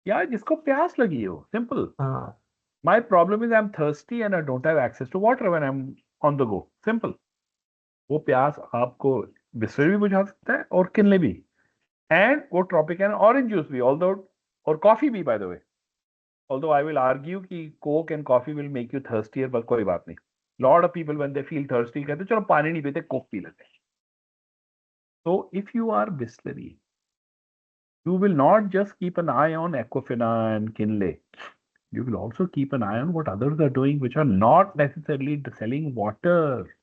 यार जिसको प्यास लगी हो, simple. हाँ, My problem is I'm thirsty and I don't have access to water when I'm on the go. Simple. वो प्यास आपको बिस्लरी भी बुझा सकता है और किनले भी, एंड वो ट्रॉपिक एंड ऑरेंज जूस भी, ऑल्दो, और कॉफी भी by the way. Although I will argue कि Coke and coffee will make you thirstier, पर कोई बात नहीं. Lot of people when they feel thirsty कहते चलो पानी नहीं पीते, कोक पी लेते हैं. So if you are Bisleri, you will not just keep an eye on Aquafina and Kinley. You will also keep an eye on what others are doing, which are not necessarily selling water.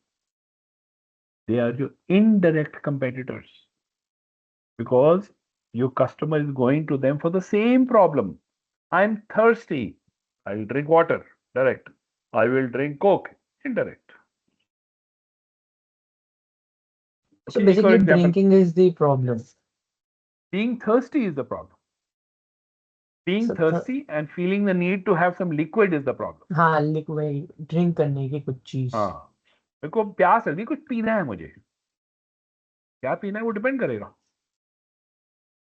They are your indirect competitors, because your customer is going to them for the same problem. I'm thirsty. I will drink water. Direct. I will drink Coke. Indirect. so Okay, basically example. drinking is the problem. Being thirsty is the problem. Being So, thirsty and feeling the need to have some liquid is the problem. हाँ liquid drink करने की कुछ चीज. हाँ, मेरे को प्यास लगी, कुछ पीना है मुझे. क्या पीना है वो डिपेंड करेगा.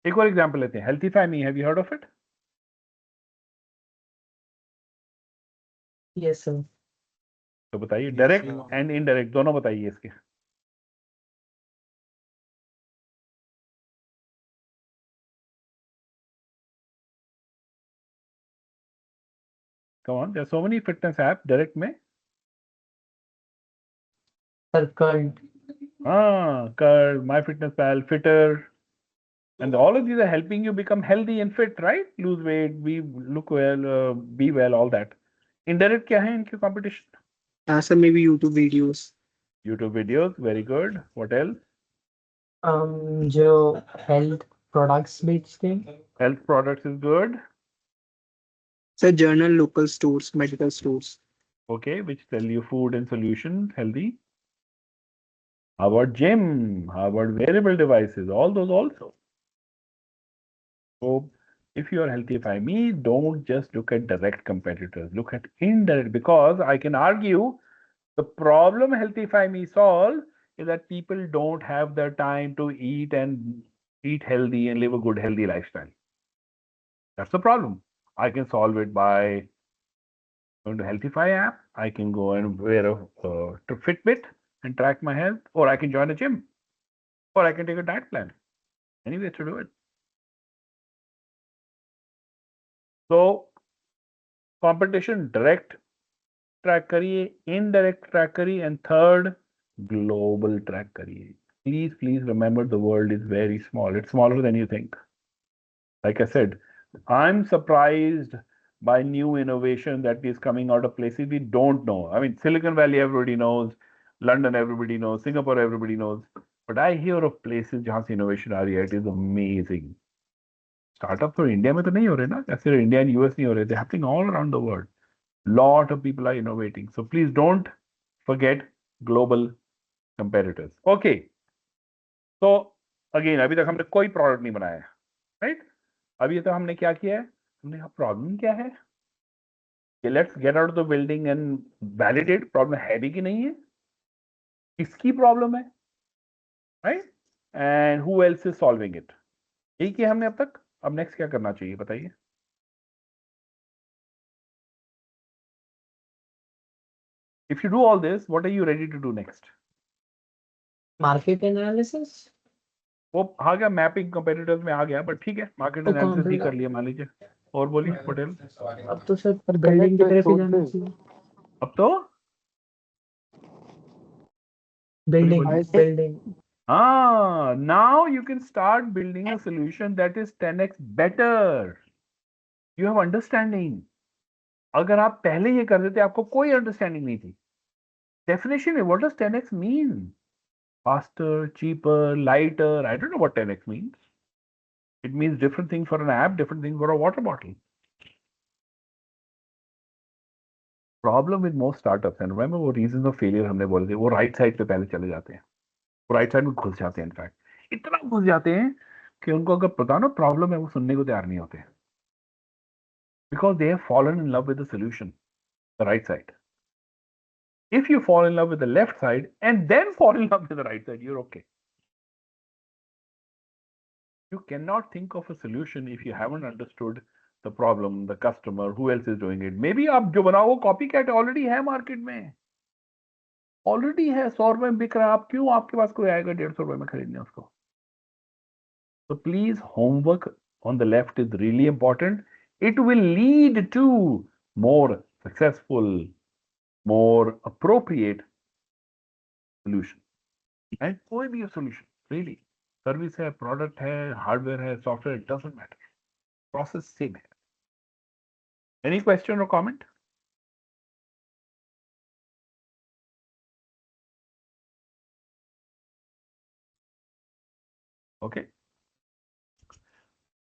एक और एग्जांपल लेते हैं. HealthifyMe, have you heard of it? Yes sir. तो बताइए, डायरेक्ट एंड इनडायरेक्ट दोनों बताइए इसके. Come on, there are so many fitness apps direct में. Curd. Curd, MyFitnessPal, Fitter, and all of these are helping you become healthy and fit, right? Lose weight, look well, be well, all that. Indirect क्या है इनके competition? So maybe YouTube videos. YouTube videos, very good. What else? जो health products बेचते हैं. Health products is good. So journal local stores, medical stores. Okay, which tell you food and solutions, healthy. How about gym? How about wearable devices? All those also. So if you are Healthify Me, don't just look at direct competitors. Look at indirect, because I can argue the problem Healthify Me solves is that people don't have the time to eat and eat healthy and live a good healthy lifestyle. That's the problem. I can solve it by going to Healthify app. I can go and wear a Fitbit and track my health, or I can join a gym, or I can take a diet plan. Any way to do it. So competition direct track करिए, indirect track करिए, and third, global track करिए. Please remember the world is very small. It's smaller than you think. Like I said, I'm surprised by new innovation that is coming out of places we don't know. I mean, Silicon Valley, everybody knows. London, everybody knows. Singapore, everybody knows. But I hear of places जहाँ से innovation आ रही है. It is amazing. Startup तो India में तो नहीं हो रहे ना, जैसे इंडिया एंड यूएस नहीं हो रहे. They're happening all around the world. Lot of people are innovating. So please don't forget global competitors. Okay. So again, अभी तक हमने कोई प्रोडक्ट नहीं बनाया है, right? अभी तक हमने क्या किया है? हमने कहा प्रॉब्लम क्या है? Let's get out of the building and validate problem है भी कि नहीं है, किसकी प्रॉब्लम है, right? And who else is solving it. यही किया हमने अब तक. अब नेक्स्ट क्या करना चाहिए बताइए? If you do all this, what are you ready to do next? Market analysis. वो आ गया, मैपिंग कंपेटिटर्स में आ गया, बट ठीक है, मार्केट एनालिसिस ही कर लिया मान लीजिए. और बोलिए पटेल. अब तो सर बिल्डिंग की तरफ ही जाना चाहिए. अब तो building. now you can start building a solution that is 10x better. You have understanding. अगर आप पहले ये कर देते, आपको कोई अंडरस्टैंडिंग नहीं थी. Definition में what does 10x mean? Faster, cheaper, lighter. I don't know what 10x means. It means different thing for an app, different thing for a water bottle. Problem with most startups, and remember वो reasons of failure हमने बोले थे, वो right side पे पहले चले जाते हैं, वो right side में घुस जाते हैं. इनफैक्ट इतना घुस जाते हैं कि उनको अगर पता ना प्रॉब्लम है, वो सुनने को तैयार नहीं होते. Because they have fallen in love with the solution, the right side. If you fall in love with the left side and then fall in love with the right side, you're okay. You cannot think of a solution if you haven't understood the problem, the customer, who else is doing it. Maybe आप जो बनाओ वो copycat already है market में, already है. 100 रुपए में बिक रहा है, आप क्यों, आपके पास कोई आएगा 150 रुपए में खरीदने उसको? So please, homework on the left is really important. It will lead to more successful, more appropriate solution. And कोई भी solution, really. Service है, product है, hardware है, software, it doesn't matter. Process same है. Any question or comment? Okay.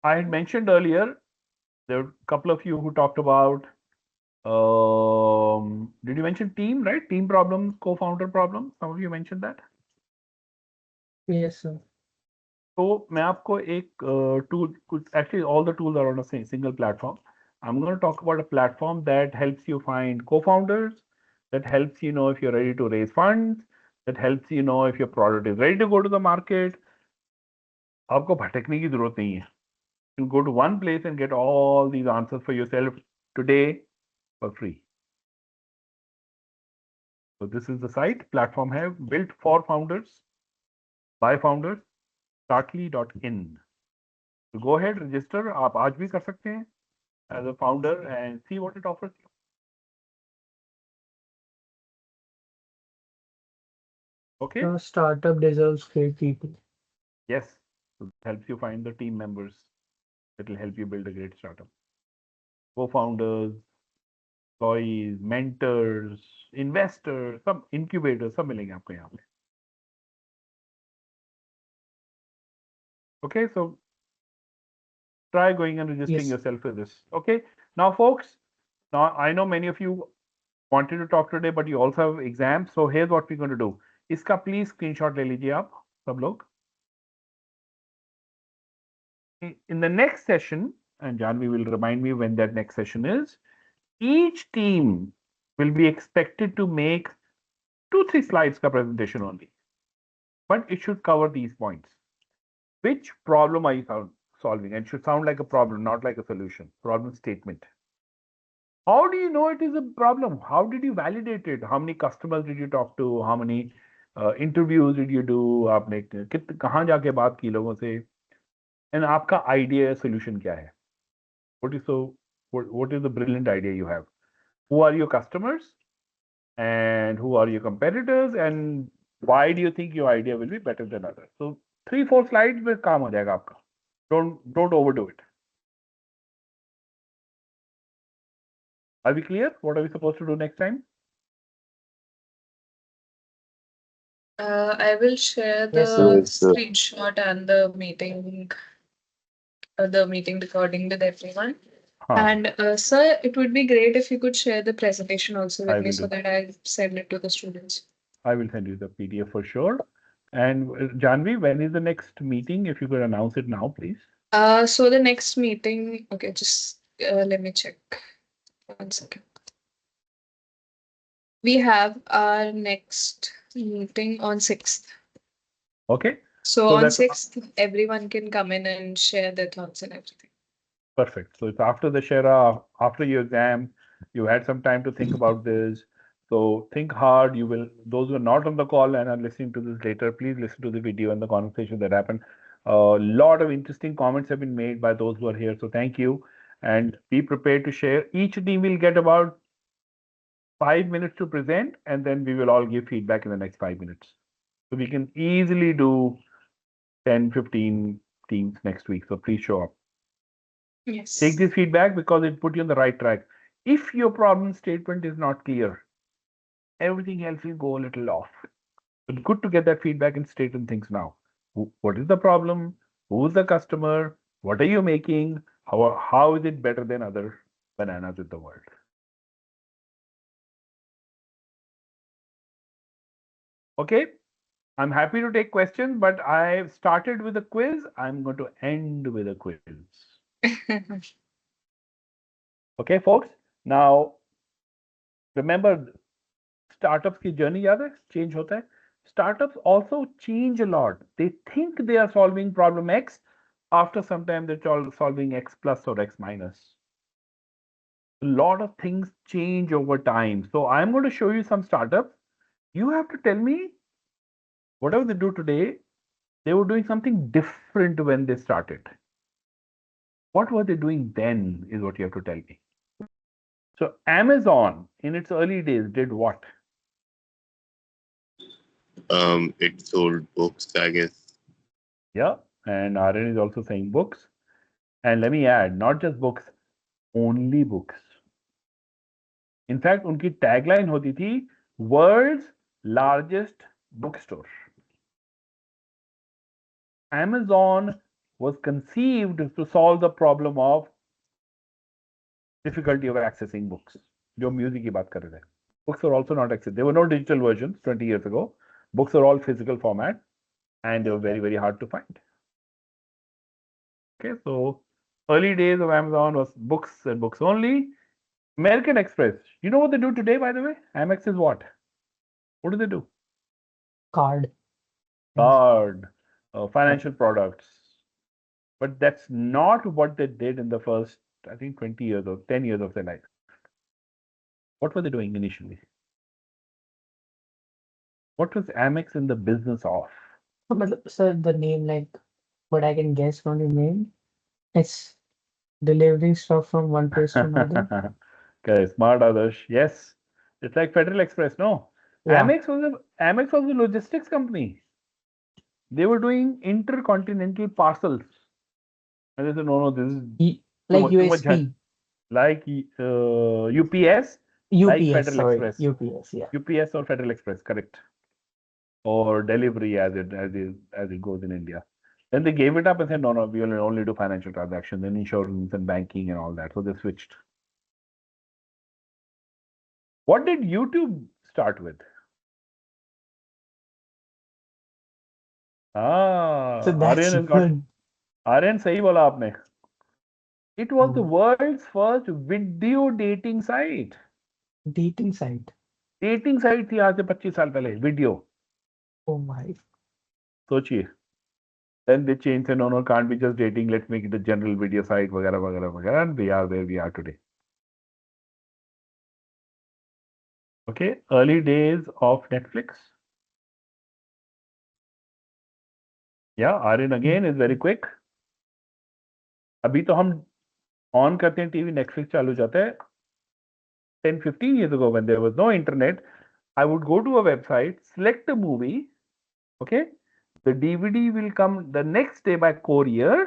I had mentioned earlier, there were a couple of you who talked about, did you mention team, right? Team problems, co-founder problems. Some of you mentioned that. Yes, sir. तो मैं आपको एक tool, actually all the tools are on a single platform. I'm going to talk about a platform that helps you find co-founders, that helps you know if you're ready to raise funds, that helps you know if your product is ready to go to the market. आपको भटकने की जरूरत नहीं है. You go to one place and get all these answers for yourself today for free. So this is the site, platform है, built for founders, by founders, startly.in. So go ahead, register. आप आज भी कर सकते हैं as a founder and see what it offers you. Okay. A startup deserves great people. Yes. So it helps you find the team members that will help you build a great startup. Co-founders, employees, mentors, investors, some incubators, सब मिलेंगे आपको यहाँ पे. Okay, so try going and registering yourself for this. Okay. Now, folks, now I know many of you wanted to talk today, but you also have exams. So here's what we're going to do. इसका please screenshot ले लीजिए आप सब लोग. In the next session, and Janvi will remind me when that next session is, each team will be expected to make 2-3 slides ka presentation only, but it should cover these points. Which problem are you solving and should sound like a problem, not like a solution. Problem statement. How do you know it is a problem? How did you validate it? How many customers did you talk to? How many interviews did you do? आपने कहाँ जाके बात की लोगों से? And आपका idea solution क्या है? What is the brilliant idea you have? Who are your customers? And who are your competitors? And why do you think your idea will be better than others? So 3-4 slides में काम हो जाएगा आपका. Don't overdo it. Are we clear? What are we supposed to do next time? I will share the Yes, sir. screenshot and the meeting recording with everyone. And sir, it would be great if you could share the presentation also with me so that I send it to the students. I will send you the PDF for sure. And Janvi, when is the next meeting? If you could announce it now, please. So the next meeting, okay, just let me check. 1 second. We have our next meeting on 6th. Okay. So on 6th, everyone can come in and share their thoughts and everything. Perfect. So it's after the Shera, after your exam, you had some time to think about this. So think hard. You will, those who are not on the call and are listening to this later, please listen to the video and the conversation that happened. A lot of interesting comments have been made by those who are here. So thank you. And be prepared to share. Each team will get about 5 minutes to present, and then we will all give feedback in the next 5 minutes. So we can easily do 10, 15 teams next week. So please show up. Yes. Take this feedback because it put you on the right track. If your problem statement is not clear, everything else will go a little off. It's good to get that feedback and straighten things now. What is the problem? Who's the customer? What are you making? How is it better than other bananas in the world? Okay, I'm happy to take questions, but I've started with a quiz. I'm going to end with a quiz. Okay, folks. Now, remember, startups की journey याद है? Change होता है. Startups also change a lot. They think they are solving problem X. After some time, they're solving X plus or X minus. A lot of things change over time. So I'm going to show you some startups. You have to tell me whatever they do today, they were doing something different when they started. What were they doing then is what you have to tell me. So Amazon in its early days did what? It sold books, I guess. Yeah, and RN is also saying books. And let me add, not just books, only books. In fact, उनकी tagline होती थी world's largest bookstore. Amazon was conceived to solve the problem of difficulty of accessing books. जो music की बात कर रहे थे. Books are also not accessible. There were no digital versions 20 years ago. Books are all physical format and they were very, very hard to find. Okay, so early days of Amazon was books and books only. American Express. You know what they do today, by the way? Amex is what? What do they do? Card. Card, financial products. But that's not what they did in the first, I think, 20 years or 10 years of their life. What were they doing initially? What was Amex in the business of? Sir, the name, like, what I can guess from the name, it's delivering stuff from one place to another. Okay, smart Adarsh. Yes, it's like Federal Express. No, Yeah. Amex was a logistics company. They were doing intercontinental parcels. And they said, no, this is Like too much USP. like UPS, like UPS, Federal sorry. Express. UPS, yeah. UPS or Federal Express, correct. Or delivery as it goes in India. Then they gave it up and said, no, we will only do financial transactions and insurance and banking and all that. So they switched. What did YouTube start with? So that's Aryan has good. Aryan, सही बोला आपने. It was the world's first video dating site. Dating site. Dating site थी आज से 25 साल पहले. Video. Oh my. सोचिए. Then they changed, and no, can't be just dating. Let's make it a general video site, vagara, and we are where we are today. Okay, early days of Netflix. Yeah, Aryan again is very quick. अभी तो हम on करते हैं TV, Netflix चालू जाता है. 10-15 years ago, when there was no internet, I would go to a website, select a movie. Okay, the DVD will come the next day by courier.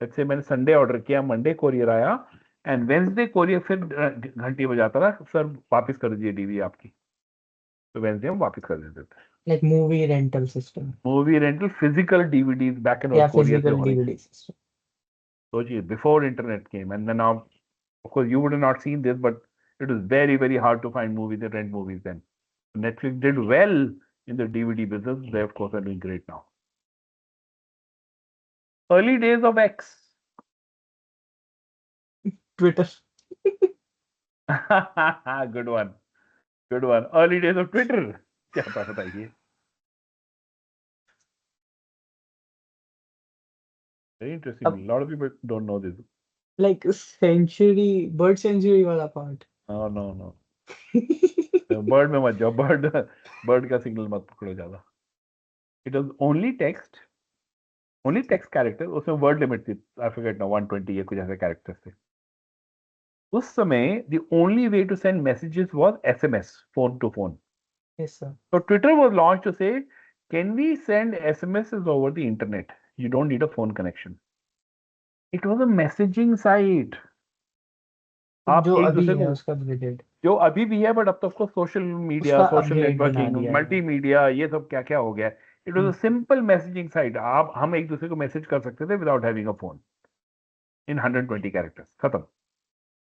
Let's say मैंने Sunday order किया, Monday courier आया, and Wednesday courier फिर घंटी बजाता था, sir वापस कर दीजिए डीवीडी आपकी. तो वेंसडे हम वापस कर देते थे. Like movie rental system. Movie rental, physical DVDs back in Yeah, courier physical DVD system. सोचिए, before internet came, and then now, of course, you would have not seen this, but it was very, very hard to find movies and rent movies then. Netflix did well in the DVD business. They, of course, are doing great now. Early days of X. Twitter. Good one. Good one. Early days of Twitter. क्या था बताइए? Very interesting. A lot of people don't know this. Like century, bird century वाला part. Oh, no. Bird में मत जाओ. Bird का signal मत पकड़ो ज़्यादा. It was only text character. उसमें word limit थी. I forget now, 120 या कुछ ऐसे characters थे. उस समय the only way to send messages was SMS, phone to phone. Yes, sir. So Twitter was launched to say, can we send SMSs over the internet? You don't need a phone connection. It was a messaging site. आप जो एक अभी दूसरे है को, उसका related. जो अभी भी है, बट अब तो उसको सोशल मीडिया, उसका सोशल upgrade बना नेटवर्किंग, दिया है। मल्टीमीडिया, ये सब क्या क्या हो गया. It was a simple messaging site. हम एक दूसरे को मैसेज कर सकते थे without having a phone, in 120 characters. खत्म.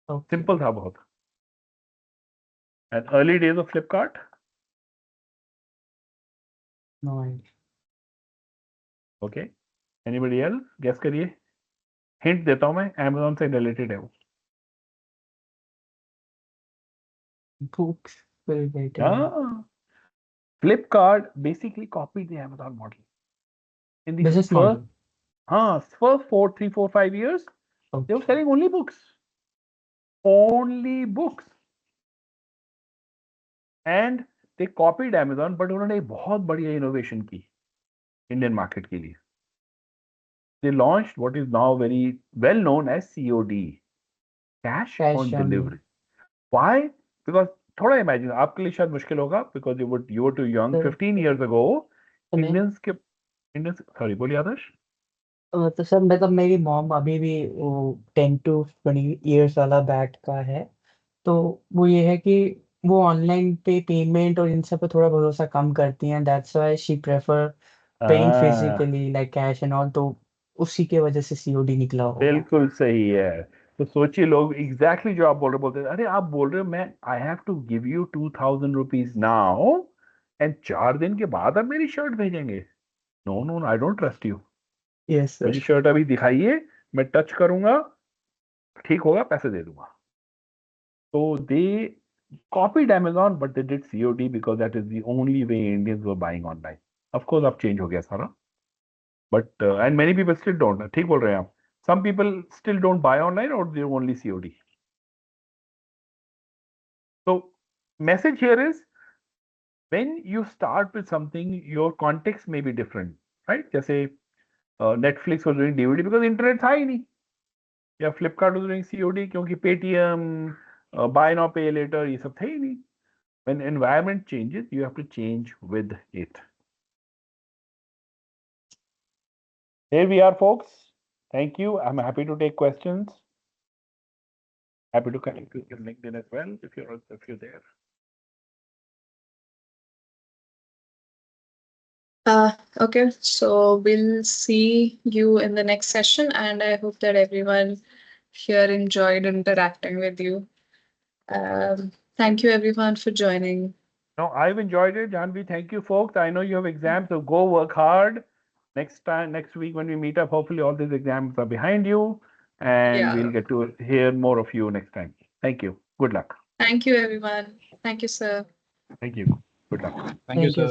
Okay. सिंपल था बहुत. And early days of Flipkart. No idea. Okay, anybody else? Guess करिए. हिंट देता हूं मैं, अमेज़न से रिलेटेड है वो. Books related. Ah, Flipkart basically copied the Amazon model. In the Business first, model. first 3, 4, 5 years, they were Okay. selling only books. Only books. And they copied Amazon, but उन्होंने एक बहुत बढ़िया innovation की Indian market के लिए. They launched what is now very well known as COD, cash on delivery. Why? Because थोड़ा imagine, आपके लिए शायद मुश्किल होगा, because you were too young. 15 years ago, Indians, sorry, बोलिए आदर्श. तो सर मतलब मेरी मॉम अभी भी वो 10 to 20 years वाला बैट का है, तो वो ये है कि वो ऑनलाइन पे पेमेंट और इन सब पे थोड़ा भरोसा कम करती हैं. That's why she prefer paying physically like cash and all. तो उसी के वजह से सीओडी निकला होगा. बिल्कुल सही है. तो सोचिए, लोग एग्जैक्टली जो आप बोल रहे, बोलते हैं, अरे आप बोल रहे हो मैं I have to give you 2000 rupees now and 4 दिन के बाद आप मेरी शर्ट भेजेंगे. No, I don't trust you. Yes sir. मुझे शर्ट अभी दिखाइए, मैं टच करूंगा, ठीक होगा, पैसे दे दूंगा. तो दे copied Amazon, but they did COD because that is the only way Indians were buying online. Of course, अब change हो गया सारा. But and many people still don't. ठीक बोल रहे हैं आप. Some people still don't buy online, or they only COD. So, message here is, when you start with something, your context may be different, right? जैसे Netflix was doing DVD because internet था ही नहीं, या Flipkart was doing COD क्योंकि Paytm, buy now pay later, ये सब थे ही नहीं. When environment changes, you have to change with it. Here we are, folks. Thank you. I'm happy to take questions. Happy to connect with you on LinkedIn as well if you're there. Okay, so we'll see you in the next session, and I hope that everyone here enjoyed interacting with you. Thank you everyone for joining. No, I've enjoyed it, Janvi. Thank you, folks. I know you have exams, so go work hard. Next week when we meet up, hopefully all these exams are behind you, and we'll get to hear more of you next time. Thank you. Good luck. Thank you, everyone. Thank you, sir. Thank you. Good luck. Thank you, sir.